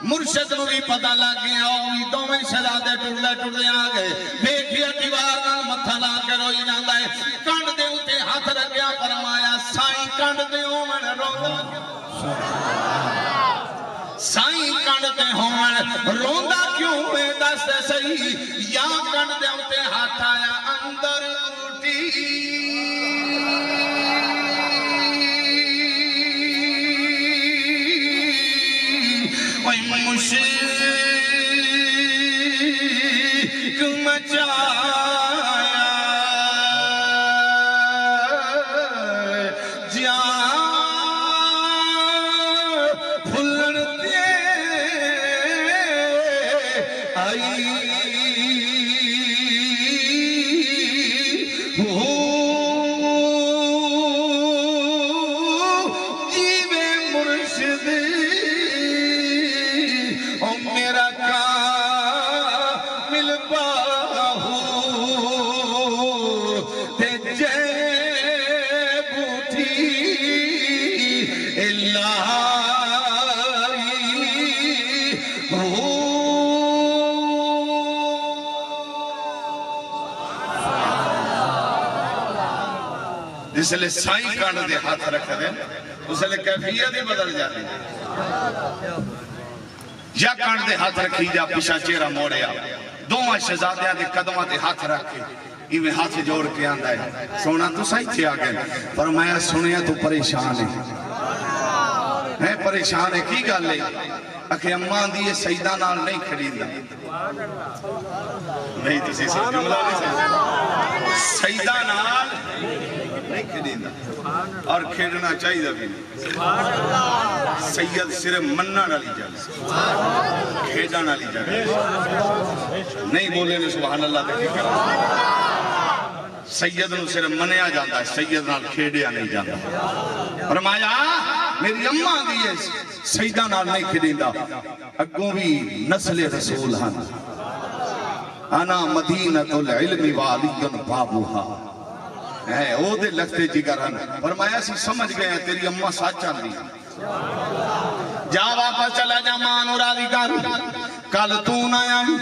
مرشد نو بھی پتہ لگ گیا اوی دوویں شہزادے ٹردے ٹردے آ گئے دیکھیا دیوار نال متھا لا کے روئی جاندا ہے کنڈ دے اوتے ہاتھ رکھیا فرمایا سائیں کنڈ دے ہون روندا سائیں کنڈ دے ہون روندا کیوں اے دس صحیح یا کنڈ دے اوتے ہاتھ آیا اندر ٹوٹی مشرق مچایا جان پھلن دے آئی جیوے مرشد میرا کامل باہو تے جے بوٹھی الہی ہو جس لئے سائیں کانڈ دے ہاتھ رکھ دیں اس لئے کیفیت ہی بدل جاتی ہے یا کانڈ دے ہاتھ رکھی جا پیچھا چہرہ موڑیا دوواں شہزادیاں دے قدماں دے ہاتھ رکھے ایویں ہاتھ جوڑ کے آندا ہے سونا تو سہی تھے آ گئے فرمایا سنیا تو پریشان ہے پریشان ہے کی گل ہے اکھے اماں دی یہ سجدہ نال نہیں کھڑیندا نہیں تسی جملہ نہیں سجدہ نال نہیں کھڑیندا اور کھیڑنا چاہیے بھی سید صرف مننا والی جگہ کھیڑنا والی جگہ نہیں بولے نے سبحان اللہ تے سید نو صرف منیا جاتا ہے سید نال کھیڑیا نہیں جاتا فرمایا میری اماں دی سجدہ نال نہیں کھڑیندا اگوں بھی نسل رسول ہن انا مدینۃ العلم والی بابوہا او دے لگتے جگر ہن فرمایا سی سمجھ گئے ہیں تیری اماں سچ آندی جا واپس چلا جا ماں نو راضی کر کل تو نہ آئی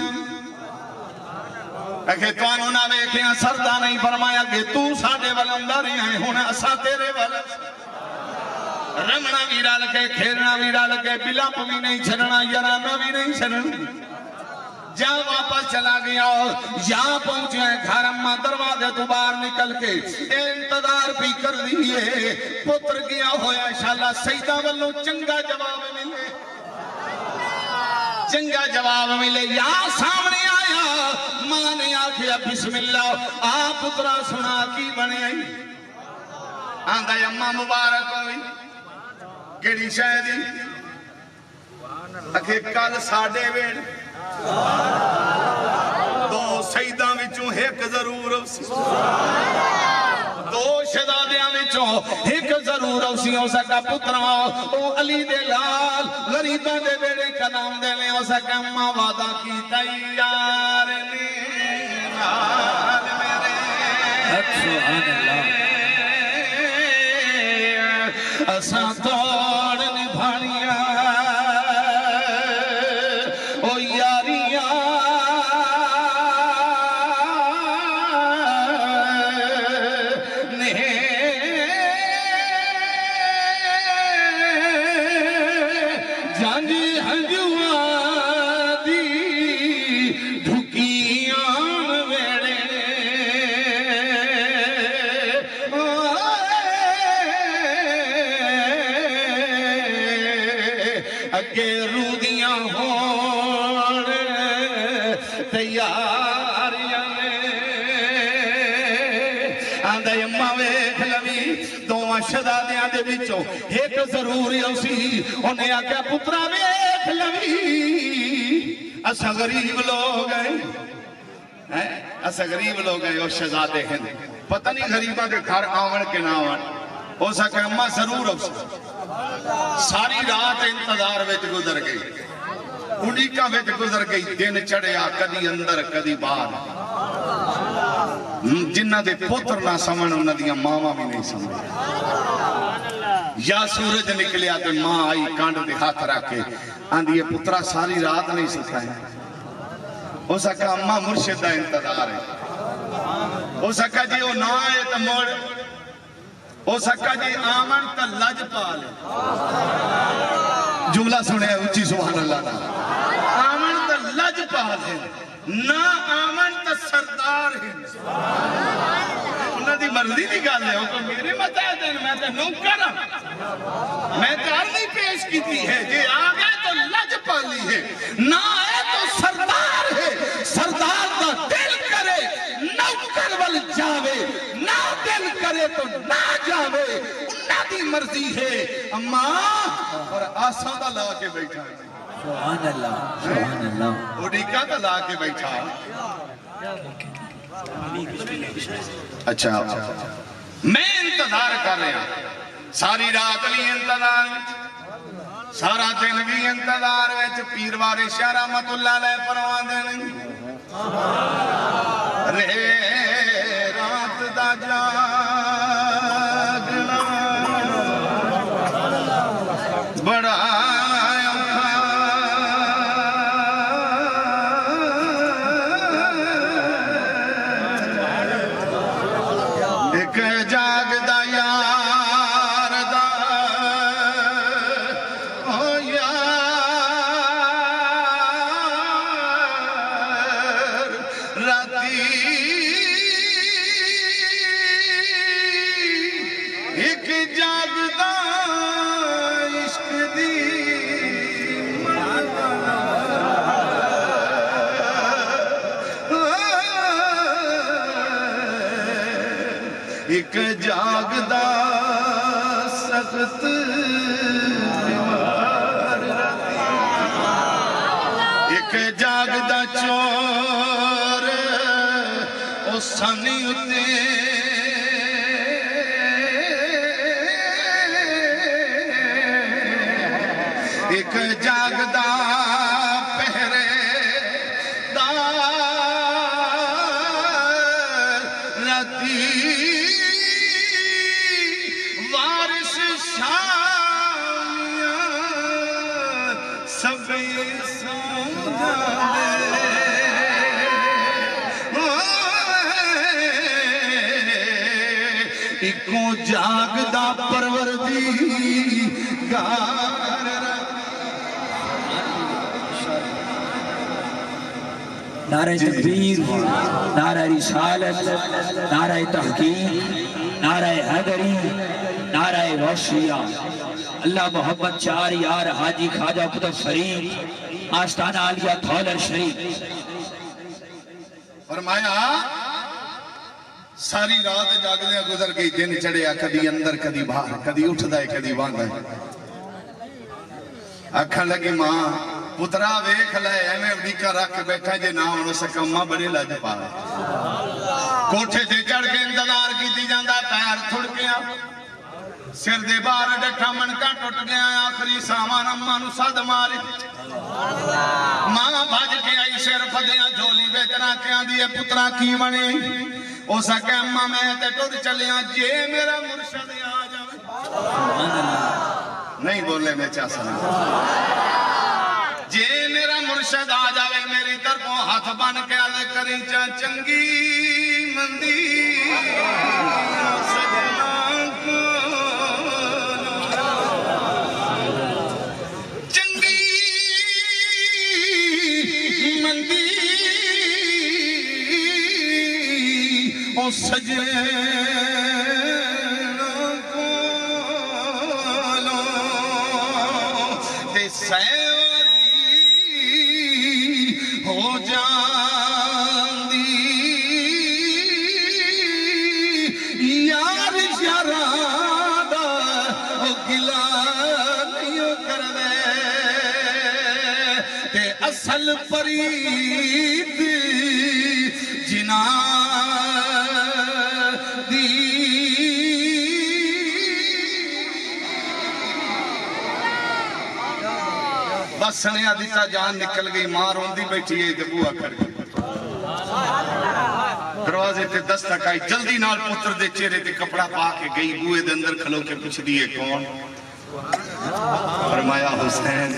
اکھے توانو نہ ویکھیاں سردا نہیں فرمایا کہ تو ساڈے ول اندر ہی ہیں ہن اساں تیرے ول رمنا بھی رل کے کھیلنا بھی رل کے بلپ بھی نہیں چھڑنا یارانہ بھی نہیں چھڑنا جا واپس چلا گیا اور یہاں پہنچے ہیں گھر اماں دروازے تو باہر نکل کے انتظار بھی کر لیے پتر گیا ہویا انشاءاللہ سیدہ والوں چنگا جواب ملے چنگا جواب ملے یا سامنے آیا ماں نے آکھیا بسم اللہ آپ پترا سنا کی بنے آئی آندھا اماں مبارک ہوئی کیڑی شاہدی اکھے کل ساڑے ویڑ دو سیدہ وچوں ایک ضرور اسی دو شہزادیاں وچوں ایک ضرور اسی ہو سکا پترا او علی دے لال غریباں دے بیڑے قدم دے لے ہو سکا ماں وعدہ کی تیار نے لال میرے سبحان اللہ اساں توڑ نبھانیاں او یاریاں اگے رودیاں ہون تیاریاں نے آندھا اماں ویکھ لوی دوواں شہزادیاں دے وچوں ایک ضرور اسی انہیں آکھیا پترا ویکھ لوی اسا غریب لوگ ہیں اسا غریب لوگ ہیں او شہزادے ہیں پتہ نہیں غریباں دے گھر آون کے نہ آون ہو سکے اماں ضرور اسی ساری رات انتظار وچ گزر گئی اڈیکا وچ گزر گئی دن چڑھیا کدی اندر کدی باہر جنہ دے پتر نہ سمجھ انہاں دیاں ماواں بھی نہیں سمجھ یا سورج نکلیا تے ماں آئی کانڈ دے ہاتھ رکھ کے آندھی پترا ساری رات نہیں سکھائے ہو سکا اماں مرشد دا انتظار ہے ہو سکا جی وہ نہ آئے تو موڑ ہو سکا جی آمن تا لج پال جملہ سنے اچھی سبحان اللہ تا آمن تا لج پال ہے نہ آمن تا سردار ہے انہاں دی مرضی دی گل ہے وہ تو میرے متا دین میں تے نوکر میں تے عرضی پیش کیتی ہے جی آ گئے تو لج پالی ہے نہ آئے تو سردار ہے سردار دا دل کرے نوکر ول جاوے نہ دل کرے تو نہ جاوے انہاں دی مرضی ہے اماں اور آسان دا لا کے بیٹھا ہے سبحان اللہ سبحان اللہ اڈیکا دا لا کے بیٹھا اچھا میں انتظار کر رہا ساری رات بھی انتظار سارا دن بھی انتظار وچ پیر وارے شاہ رحمت اللہ علیہ فرما دین رے رات دا جاگنا بڑا ایک جاگدا یار دا او یار راتی ایک جاگدا عشق دی ایک جاگدا سخت بیمار ایک جاگدا چور او سانی اتے ایک جاگدا پہرے دار راتی وارث شامیاں سبھی سو جانے ایکو جاگدا پروردگار نعرہ تکبیر نعرہ رسالت نعرہ تحقیق نعرہ حیدری نعرہ وحشیہ اللہ محمد چار یار حاجی خواجہ قطب فرید آستانہ عالیہ دھولر شریف فرمایا ساری رات جاگدے گزر گئی دن چڑھیا کدی اندر کدی باہر کدی اٹھدا ہے کدی واندا ہے آکھن لگی ماں پترا ویکھ لے ایویں اڈیکا رکھ کے بیٹھا جے نہ ہون سکا ماں بڑے لج پا کوٹھے سے چڑھ کے انتظار کی جاندہ پیر تھڑ گیا سر دے بار ڈٹھا منکا ٹوٹ گیا آخری سامان اممہ نو صد مارے ماں بھاج کے آئی سر پدیاں جھولی بیچنا کے آدھیے پترا کی بنے او سکے اممہ میں تے ٹوٹ چلیاں جے میرا مرشد آ جاوے نہیں بولے میں چاہ سنا جے میرا مرشد آ جاوے میری طرفوں ہاتھ بن کے آلے کریں چنگی مندی سجنا کو چنگی مندی او سجنا کو تے ہو جاندی یار شرادہ او گلا نہیں کر دے تے اصل پرید جنا دی بس سنیا دیتا جان نکل گئی ماں روندی بیٹھی ہے دبوہ کر گئی دروازے تے دستک آئی جلدی نال پتر دے چہرے تے کپڑا پا کے گئی بوئے دے اندر کھلو کے پوچھ دیئے کون فرمایا حسین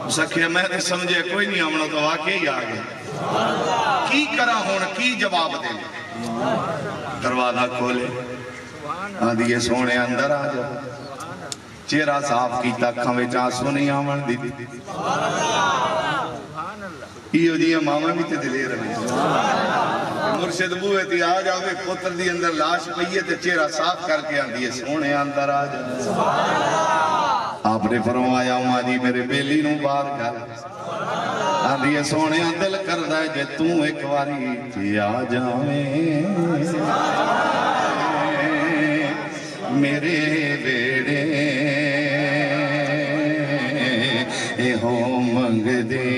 اسا کیا میں تے سمجھے کوئی نہیں آمنا تو واقعی آ گیا کی کرا ہونا کی جواب دے دروازہ کھولے آدھیے سونے اندر آ جا چہرہ صاف کیتا کھوے چانسو نہیں آمن دی یہ جی ماما بھی تے دلے رہے مرشد بوئے تھی آ جاوے پتر دی اندر لاش پئیے تے چہرہ صاف کر کے آن دیئے سونے اندر آ جا آپ نے فرمایا ماں جی میرے بیلی نو بار کر آن دیئے سونے دل کر دائے جے توں ایک واری تھی آ جاویں میرے بیڑے ہو منگ دے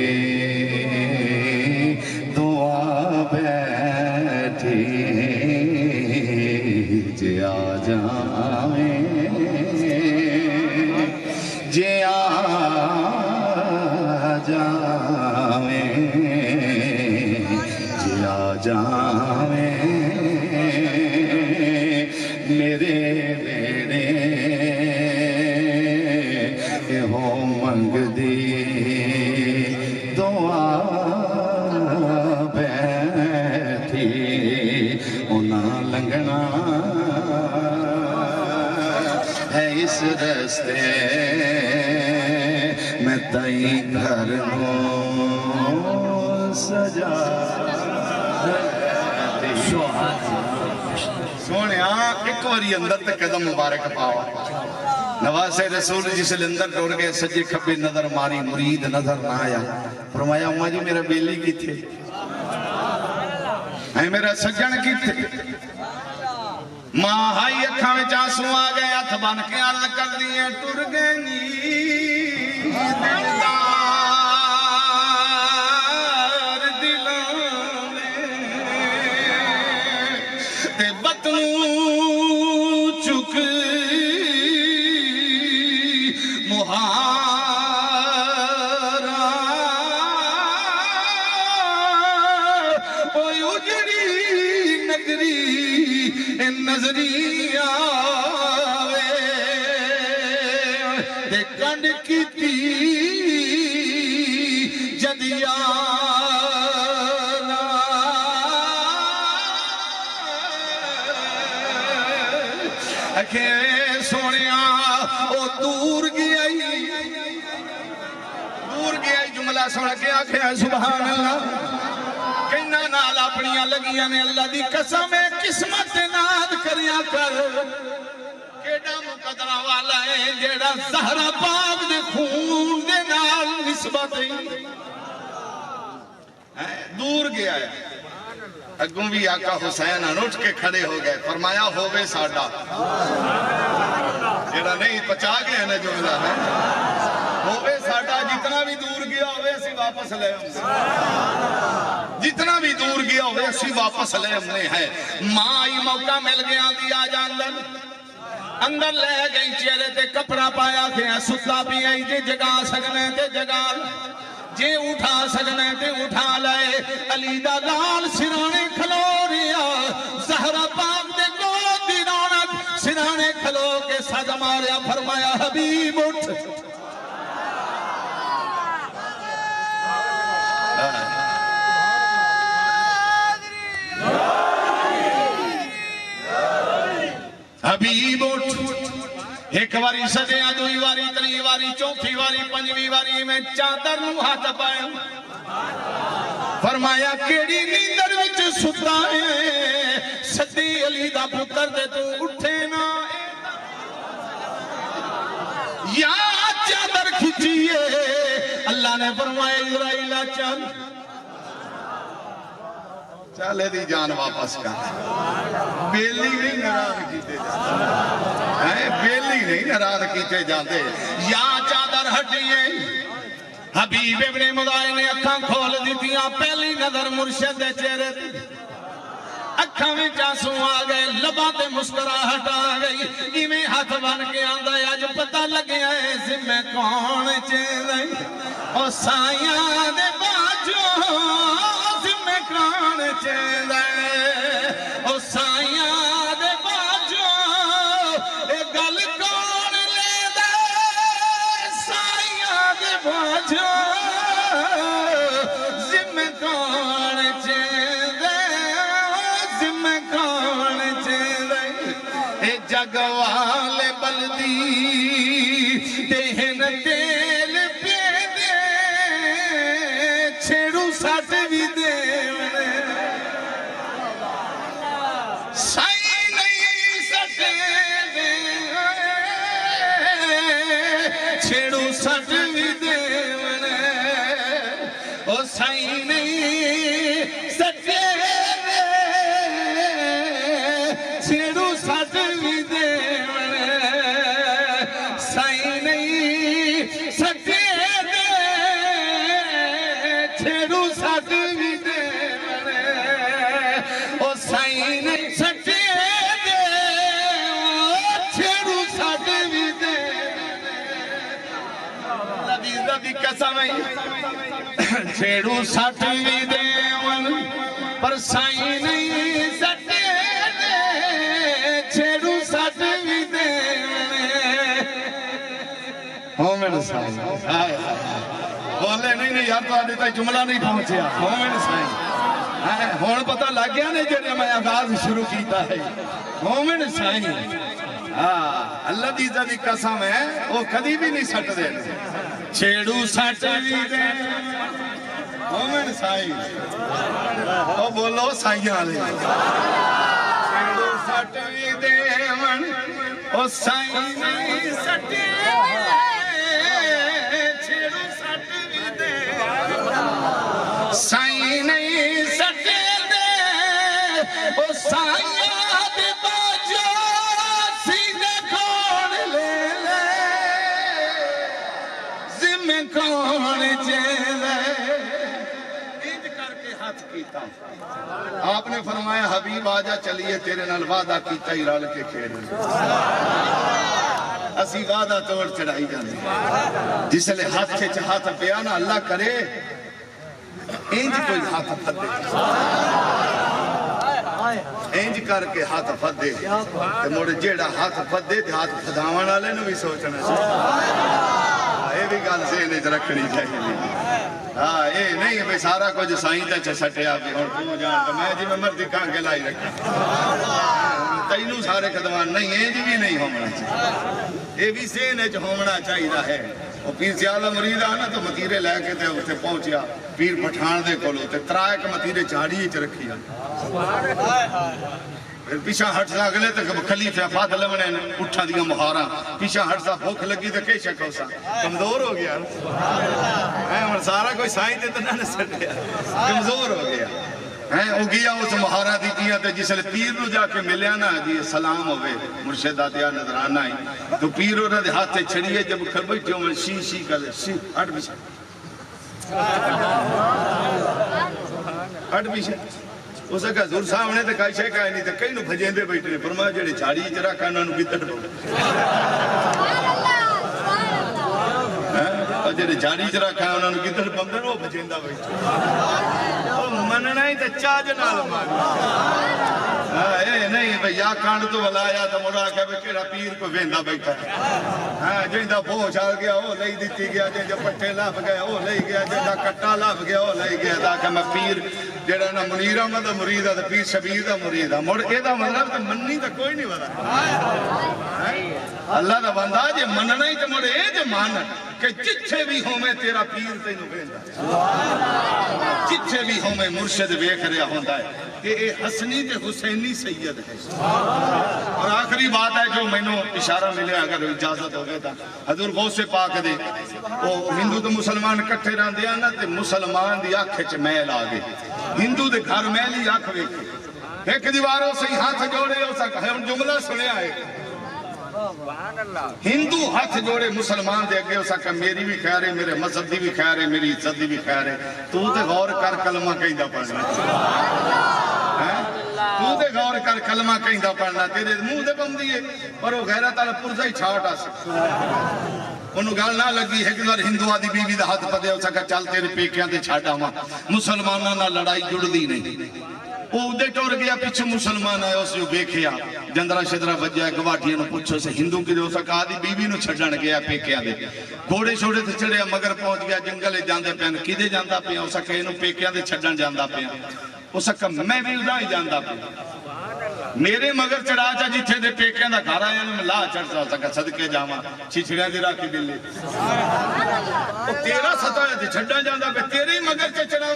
دعا بیٹھی جے آ جاویں جے آ جاویں جے آ جاویں میرے بیڑے ہو منگ دی دعا بیٹھی انہاں لنگنا ہے اس رستے میں تئی گھر نو سجا سونے ایک واری اندر تے قدم مبارک پاؤ نواز رسول جس لئے اندر ٹوڑ گئے سجے کھپے نظر ماری مرید نظر نہ آیا فرمایا اماں جی میرا بیلی کی تھے اے میرا سجن کی تھے ماں ہائی اکھاں میں چانسو آ گئے ہاتھ بن کے عرض کر دیئے ٹر گئی نظری آوے تے کنڈ کی تی جدیا اکھے سونیا او دور گیا جملہ سن کے آکھے سبحان اللہ کہنا نال اپنیاں لگیاں نے اللہ دی قسم قسمت ناد کریا کر کیڑا مقدرہ والا ہے جیڑا زہرا پاک دے خون دے نال نسبت دور گیا ہے اگوں بھی آقا حسین اٹھ کے کھڑے ہو گئے فرمایا ہووے ساڈا جیڑا نہیں پچا گیا نا جملہ ہے ہووے ساڈا جتنا بھی دور گیا ہووے اسی واپس لے جتنا بھی دور گیا ہوئے اسی واپس لے ہمنے ہے ماں آئی موقع مل گیا دیا جاندر اندر لے گئی چہرے تے کپڑا پایا کھیا ستا بھی آئی جے جگا سکنے تے جگا جے اٹھا سکنے تے اٹھا لائے علی دا لال سرانے کھلو ریا زہرا پاک دے گود دی رونق سرانے کھلو کے سج ماریا فرمایا حبیب اٹھ حبیب اٹھ ایک واری سجیاں دوئی واری تری واری چوتھی واری پنجویں واری میں چادر نو ہاتھ پایا فرمایا کیڑی نیندر وچ ستا ہے سدی علی دا پتر دے تو اٹھے نا یا چادر کھچیے اللہ نے فرمایا اسرائیلہ چل چلے دی جان واپس کر بیلی نہیں نراض کیتے جاتے بیلی نہیں نراض کیتے جاتے یا چادر ہٹیے حبیب ابن مدائن نے اکھاں کھول دیتیاں پہلی نظر مرشد دے چہرے تھی اکھاں میں چاسوں آ گئے لباں تے مسکراہٹ آ گئی ایویں ہاتھ بن کے آندا ہے اج پتہ لگیا ہے ذمہ کون چیزے او سایاں دے باجو ذمہ کون چیزے او سایاں دے باجو اے گل کون لے دے سایاں دے باجو ذمہ کون چیزے ذمہ کون چیزے اے جگ والے بلدی تہن تیل پہ دے چھڑو سٹ بھی دے سائی نہیں سٹے دے چھڑو سٹ بھی دے او سائی نہیں سٹے دے چھڑو سٹ بھی دے سائی نہیں سٹے دے چھڑو سٹ بھی دے او سائی نہیں سٹے دے چھڑو سٹ بھی دے لذیذہ دی قسم ہے چھڑو سٹ بھی دے پر سائی نہیں سٹے دے چھڑو سٹ بھی دے مومن سائی آئے بولے نہیں یار تو آنے تک جملہ نہیں پہنچیا مومن سائی ہون پتہ لگ گیا نہیں جنہیں میں آغاز شروع کیتا ہے مومن سائی اللہ دی عزت دی قسم ہے وہ کدی بھی نہیں سٹ دے چھڑو سٹ بھی دے مومن سائی وہ بولو سائیاں آلے چھڑو سٹ بھی دے او سائی نہیں سٹے چھڑو سٹ بھی دے سائی نہیں سٹے دے او سائیاں دے باجو سینے کون لے لے ذمہ کون چیلے انج کر کے ہاتھ کیتا آپ نے فرمایا حبیب آجا چلیے تیرے نال وعدہ کیتا ہی رل کے کھیڑ اسی وعدہ توڑ چڑھائی جانے جس لئے ہاتھ کے ہاتھ پیا نا اللہ کرے انج کوئی ہاتھ پھد دے انج کر کے ہاتھ پھد دے موڑے جیڑا ہاتھ پھد دے ہاتھ پھداوان والے نو بھی سوچنا چاہیے یہ بھی گل ذہن وچ رکھنی چاہیے یہ نہیں بھئی سارا کچھ سائیں تے سٹیا بھی اور تو جان تو میں جی میں مردی کہاں کے لائی رکھا تینوں سارے قدمان نہیں انج بھی نہیں ہونا چاہیے یہ بھی ذہن وچ ہونا چاہیے ہے وہ پیر سیالہ مرید آنا تو متیرے لے کے تے اسے پہنچیا پیر پٹھان دے کولو تے ترائے کے متیرے چاڑی وچ رکھیا پھر پیچھا ہٹ سا اگلے تک خلیفہ فاضل بنے اٹھا دیا مہاراں پیچھا ہٹ سا بھوک لگی تو کئی شک ہو سا کمزور ہو گیا سارا کوئی سائیں تے تو نہ سٹیا کمزور ہو گیا او گیا اس مہارا دیتیاں تے جس لئے پیر نو جا کے ملیا نا جی سلام ہوئے مرشد آتیا نظرانہ ہی تو پیر ہو رہا دے ہاتھ تے چھڑیے جب کھر بیٹھے ہوں شی شی کر دے شی ہٹ بھی ہٹ پیچھے اس کا حضور صاحب نے تو کئی شے کہا نہیں تو کئی نو بھجیندے بیٹھے فرمایا جڑے جھاڑی چ رکھا انہاں نو گدڑ پاؤ جڑے جھاڑی چ رکھا انہاں نو گدڑ پاؤندے او بھجیندا بیٹھا او مننا ہی تے چاج نال مان اے نہیں بھئی یا کانڈ تو ولایا تو مڑا کہ کیڑا پیر کو ویندا بیٹھا ہاں جیندا بوجھ آ گیا او لئی دتی گیا جے پٹھے لب گئے او لئی گیا جے کٹا لب گیا او لئی گیا تا کہ میں پیر جڑا نا منیر احمد دا مرید ہے تے پیر شبیر دا مرید ہے مڑ اے دا مطلب تے مننی تے کوئی نہیں ودا اللہ دا بندہ جے مننا ہی تے مڑ اے جے مان کہ جتھے بھی ہوویں تیرا پیر تینوں ویندا جتھے بھی ہوویں مرشد ویکھ رہا ہوندا ہے کہ اے حسنی تے حسینی سید ہے اور آخری بات ہے جو میں نے اشارہ ملے اگر اجازت ہو گئے تھا حضور غوث پاک دے وہ ہندو تے مسلمان کٹھے رہندے ہیں نا تے مسلمان دی اکھ وچ میل آ گئی ہندو دے گھر میلی اکھ ویکھی ایک دیواروں سے ہاتھ جوڑے اس کا جملہ سنیا ہے ہندو ہاتھ جوڑے مسلمان دے اگے اس کا میری بھی خیر ہے میرے مذہب دی بھی خیر ہے میری عزت دی بھی خیر ہے تو تے غور کر کلمہ کہندا پڑھنا تو تے غور کر کلمہ کہندا پڑھنا تیرے منہ تے پوندی ہے پر وہ غیرت والا پرزا ہی چھاٹ آ انہوں گل نہ لگی ہے کہ ہندو آدھی بیوی دا ہاتھ پدے اس کا چل تیرے پیکیاں تے چھاٹ آواں مسلماناں نال لڑائی جڑدی نہیں وہ ادھے ٹور گیا پیچھے مسلمان آئے اس جو بیکھیا جندرہ شدرہ بجیا گواٹیاں نو پوچھو سے ہندو کی دے اسا کہا دی بیوی نو چھڑن گیا پیکیا دے گھوڑے چھوڑے تھے چڑھیا مگر پہنچ گیا جنگلے جاندے پہن کی دے جاندہ پیا اسا کہے نو پیکیا دے چھڑن جاندہ پیا اسا کہا میں بھی ادھا ہی جاندہ پیا میرے مگر چڑھا چا جتھے دے پیکیا دا گھارا یا میں لا چڑھتا اسا کہا صدقے جاما چھچڑیاں دے راکی بلے تیرا ستایا دے چھڑن جاندہ پیا تیرے مگر چڑھا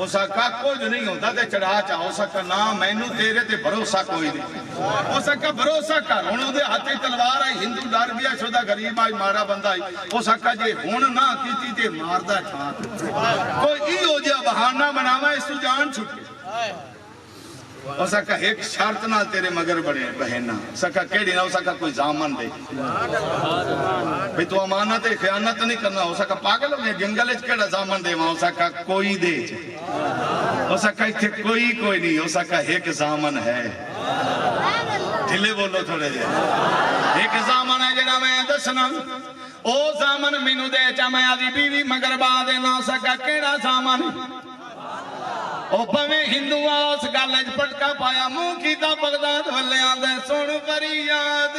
اسا کا کچھ نہیں ہوتا تے چڑھا چاہ اسا کا نام مینو تیرے تے بھروسہ کوئی نہیں اسا کا بھروسہ کر انہوں دے ہاتھے تلوار آئی ہندو ڈر گیا شدہ غریب آئی مارا بندہ آئی اسا کا جے ہون نہ کیتی تے ماردہ چھانت کوئی ای ہو جیا بہانہ بناوا اس تو جان چھٹے اسا کا ایک شرط نہ تیرے مگر بڑے بہنہ اسا کا کیڑی نہ اسا کا کوئی زامن دے بھئی تو امانت خیانت نہیں کرنا اسا کا پاگل ہو گیا جنگل اچھ کیڑا زامن دے وہاں اسا کا کوئی دے اسا کا اتھے کوئی نہیں اسا کا ایک زامن ہے ڈھلے بولو تھوڑے جے ایک زامن ہے جنہا میں دسنا او زامن مینو دے چا میں آدھی بیوی مگر بعد نہ اسا کا کیڑا زامن او پویں ہندو آس گالج پٹکا پایا منہ کیتا بغداد والے آندے سن فریاد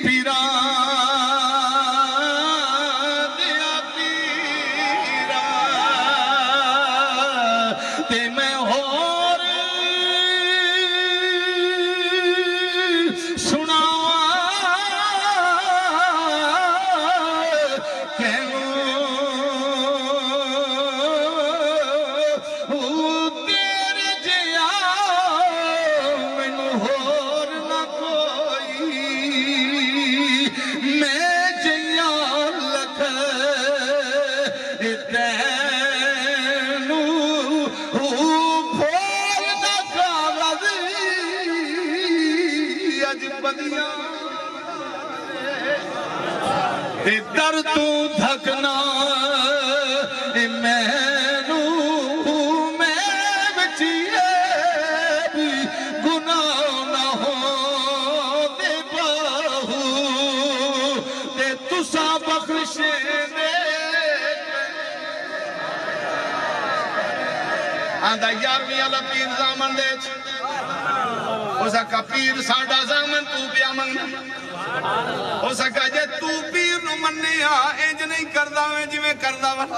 پیرا دیا پیرا تے میں ہور سنا در تو دھکنا مینو میں بچیے بھی گناہ نہ ہو دے باہو دے تسا بخشے دے آندہ یارویں اللہ پیر زامن دے اسا کا پیر ساڑھا زامن تو بیا منگنا اسا کا جے تو پیر نو مننے اینج نہیں کردہ میں جی میں کردہ ون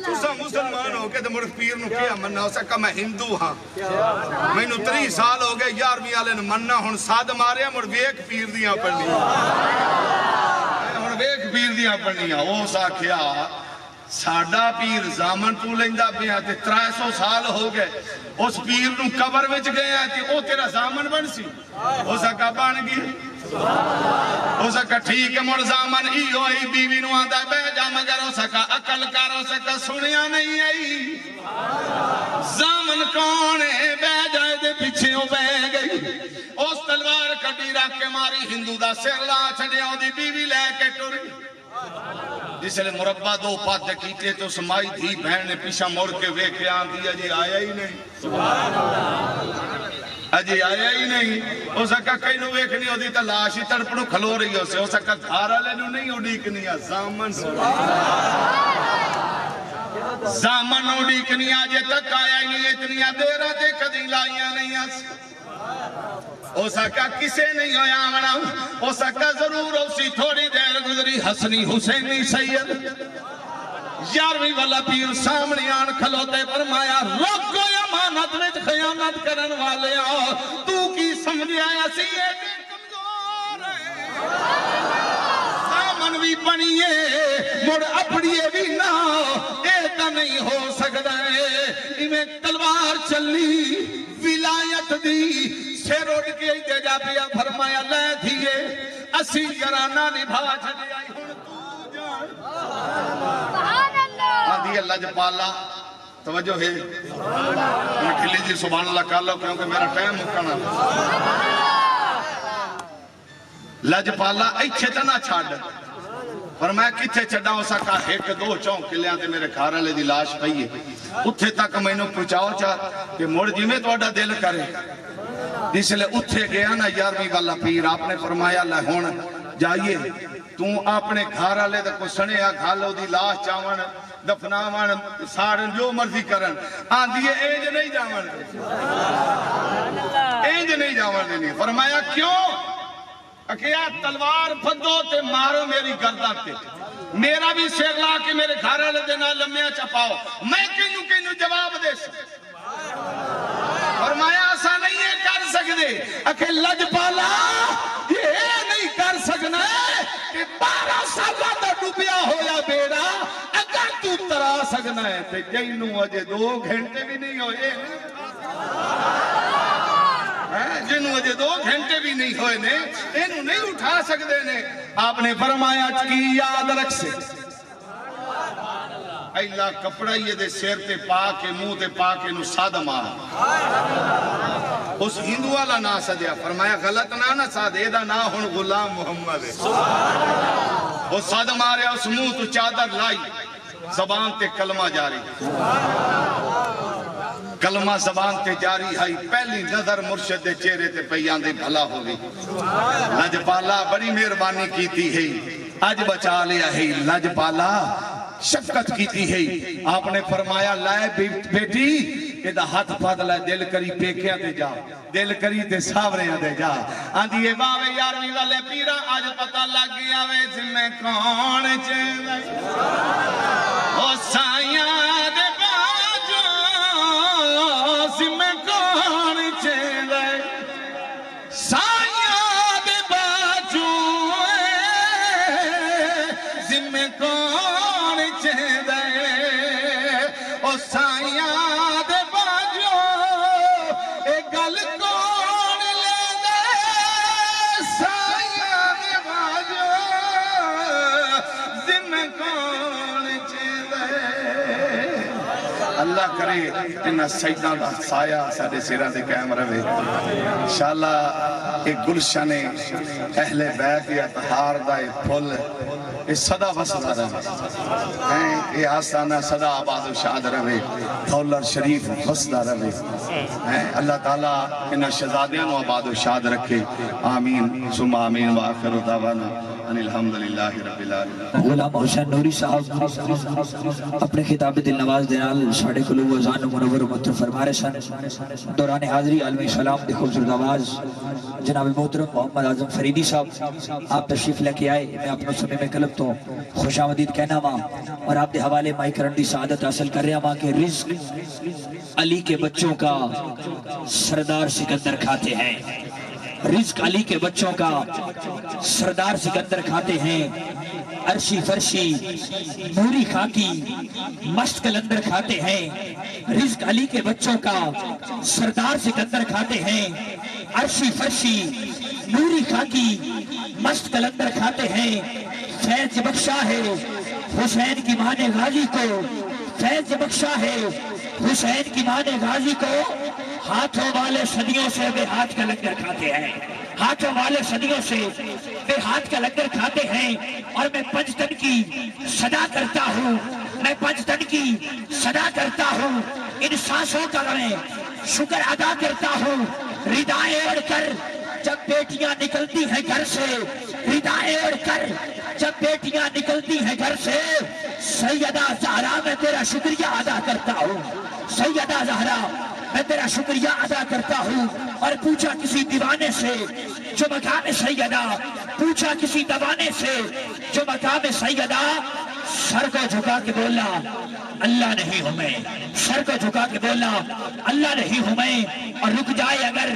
تسا مسلمان ہو کے تو مڑ پیر نو کیا مننا اسا کا میں ہندو ہاں میں نو 3 سال ہو گئے یارویں آلے نو مننا ہون ساد ماریا مڑ ویک پیر دیاں پڑھنی مڑ ویک پیر دیاں پڑھنی او سا کیا ساڑھا پیر زامن تو لیندہ پیا تے 300 سال ہو گئے اس پیر نو قبر وچ گیا تے او تیرا زامن بن سی او سکا بن گئی ہو سکا ٹھیک ہے مڑ زامن ای ہوئی بیوی نو آدھا بے جا مگر ہو سکا عقل کر ہو سکا سنیا نہیں آئی زامن کون ہے بے جائے دے پیچھے ہو بے گئی اس تلوار کٹی رکھ کے ماری ہندو دا سر لا چھڑے ہو دی بیوی لے کے ٹوری جس لئے مربع دو پات کیتے تو سمائی تھی بہن نے پیچھا موڑ کے وے کے آن دیا جی آیا ہی نہیں اجی آیا ہی نہیں ہو سکا کئی نو ویکھنی ہو دی تا لاشی تڑپڑو کھلو رہی ہو سکا گھارا لے نو نہیں اڈیکنی زامن زامن اڈیکنی آجے تک آیا ہی نہیں اتنی دیرہ دے کدی لائیاں نہیں آس ہو سکا کسے نہیں ہویا آمنا ہو سکا ضرور اسی تھوڑی دیر گزری حسنی حسینی سید یارویں والا پیر سامنے آن کھلوتے فرمایا روکو امانت وچ خیانت کرن والے آؤ تو کی سمجھے آیا سی یہ کمزور ہے سامن بھی بنیے مڑ اپڑیے بھی نہ ایتا نہیں ہو سکتا ہے انہیں تلوار چلی ولایت دی سیر اٹھ کے دے جا پیا فرمایا لے دھیے اسی گرانہ نبھا چھڑے آئی ہون تو جان آدھی اللہ جپالا توجہ ہے میں کھلی جی سبحان اللہ کر لو کیونکہ میرا ٹائم مکانا لجپالا ایچھے تنا چھاڑ پر میں کتھے چڑھا ہو سکا ایک دو چونک کلیاں تے میرے کھارا لے دی لاش پئی ہے اتھے تک میں نو پوچھاؤ چاہ کہ مڑ جی میں توڑا دل کرے اس لئے اتھے گیا نا یارویں والا پیر آپ نے فرمایا اللہ ہون جائیے تو اپنے گھارا لے دے کو سنے آ گھالو دی لاش چاون دفناون ساڑن جو مرضی کرن آن دیئے اینج نہیں جاون اینج نہیں جاون نہیں فرمایا کیوں اکیا تلوار پھدو تے مارو میری گردن تے میرا بھی سیر لا کے میرے گھارا لے دینا لمحہ چپاؤ میں کینو جواب دے فرمایا ایسا نہیں ہے کر سکتے اکھے لجپالا یہ نہیں کر سکنا کہ 12 سالہ دا ڈوبیا ہویا بیڑا اگر تو ترا سکنا ہے تے جنوں اجے 2 گھنٹے بھی نہیں ہوئے جنوں اجے 2 گھنٹے بھی نہیں ہوئے نے انہوں نہیں اٹھا سکتے نے آپ نے فرمایا کی یاد رکھ سے اللہ کپڑا یہ دے سیر تے پا کے منہ تے پا کے نو ساد مار اس ہندو والا نا سدیا فرمایا غلط نہ ساد ایدہ نا ہن غلام محمد ہے وہ ساد ماریا اس منہ تو چادر لائی زبان تے کلمہ جاری کلمہ زبان تے جاری ہے پہلی نظر مرشد دے چہرے تے پیان دے بھلا ہوگی لجپالا بڑی مہربانی کیتی ہے آج بچا لیا ہے لجپالا شفقت کیتی ہے آپ نے فرمایا لائے بیٹی ایدہ ہاتھ پھاد لائے دل کری پیکیاں دے جا دل کری تے ساوریاں دے جا آندھی اے باوے یارویں والے پیرا آج پتہ لگ گیا وے زمیں کون چیزیں او سائیاں دے باجو زمیں کون چیزیں سائیاں دے باجو زمیں کون او سائیاں دے باجو اے گل کون لے دے سائیاں دے باجو ذمہ کون چیزے اللہ کرے انہا سیدہ دا سایہ ساڑھے سیرہ دے قائم رہے انشاءاللہ ایک گلشن اہل بیت یا تہار دا ایک پھول یہ صدا وسدا رہے یہ آستانہ صدا آباد و شاد رہے دولر شریف وسدا رہے اللہ تعالیٰ انہا شہزادیاں آباد و شاد رکھے آمین ثم آمین وآخر دعوانا ان الحمدللہ رب العالمین غلام حسین نوری صاحب اپنے خطاب دل نواز دینال ساڑھے قلوب وزان منور مطر فرما رہے سن دوران حاضری عالمی سلام دے خوبصورت آواز جناب محترم محمد اعظم فریدی صاحب آپ تشریف لے کے آئے میں اپنے سمے میں کلب تو خوش آمدید کہنا ماں اور آپ دے حوالے مائی کرن دی سعادت حاصل کر رہے ہیں ماں کہ رزق علی کے بچوں کا سردار سکندر کھاتے ہیں رزق علی کے بچوں کا سردار سکندر کھاتے ہیں عرشی فرشی نوری خاکی مشت کلندر کھاتے ہیں رزق علی کے بچوں کا سردار سکندر کھاتے ہیں عرشی فرشی نوری خاکی مست کلندر کھاتے ہیں فیض بخشا ہے حسین کی ماں نے غازی کو فیض بخشا ہے حسین کی ماں نے غازی کو ہاتھوں والے صدیوں سے بے ہاتھ کا لنگر کھاتے ہیں ہاتھوں والے صدیوں سے بے ہاتھ کا لنگر کھاتے ہیں اور میں پنجتن کی صدا کرتا ہوں میں پنجتن کی صدا کرتا ہوں ان سانسوں کا میں شکر ادا کرتا ہوں ردائیں اوڑھ کر جب بیٹیاں نکلتی ہیں گھر سے ردائیں اوڑھ کر جب بیٹیاں نکلتی ہیں گھر سے سیدہ زہرا میں تیرا شکریہ ادا کرتا ہوں سیدہ زہرا میں تیرا شکریہ ادا کرتا ہوں اور پوچھا کسی دیوانے سے جو مقام سیدہ پوچھا کسی دیوانے سے جو مقام سیدہ سر کو جھکا کے بولا اللہ نہیں ہوں میں سر کو جھکا کے بولا اللہ نہیں ہوں میں اور رک جائے اگر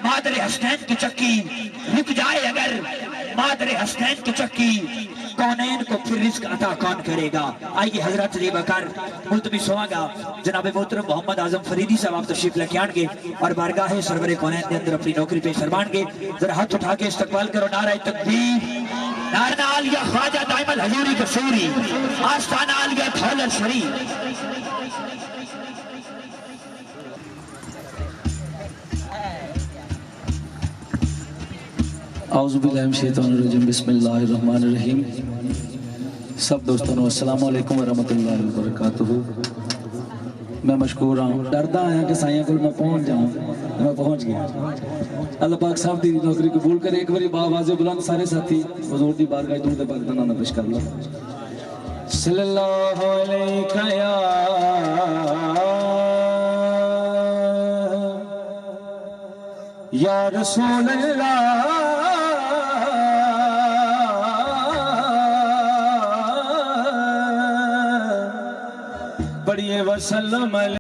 مادر حسنین کی چکی رک جائے اگر مادر حسنین کی چکی کونین کو پھر رزق عطا کون کرے گا آئیے حضرت ریبہ کر ملتمس ہوا گا جناب محترم محمد اعظم فریدی صاحب آپ تشریف لے کے آن گے اور بارگاہ سرور کونین کے اندر اپنی نوکری پہ سربان گے ذرا ہاتھ اٹھا کے استقبال کرو نعرہ تکبیر نعرہ عالیہ خواجہ دائم الحضوری قصوری آستانہ عالیہ دھولر شریف اعوذ باللہ من الشیطان الرجیم بسم اللہ الرحمن الرحیم سب دوستوں السلام علیکم ورحمۃ اللہ وبرکاتہ میں مشکور ہوں ڈردا آیا کہ سائیاں کو میں پہنچ جاؤں میں پہنچ گیا اللہ پاک صاحب دی نوکری قبول کرے ایک باری باواز بلند سارے ساتھی حضور دی بارگاہ دور دے پاک دا نام پیش کر لو صلی اللہ علیہ یا رسول اللہ بڑی وسلم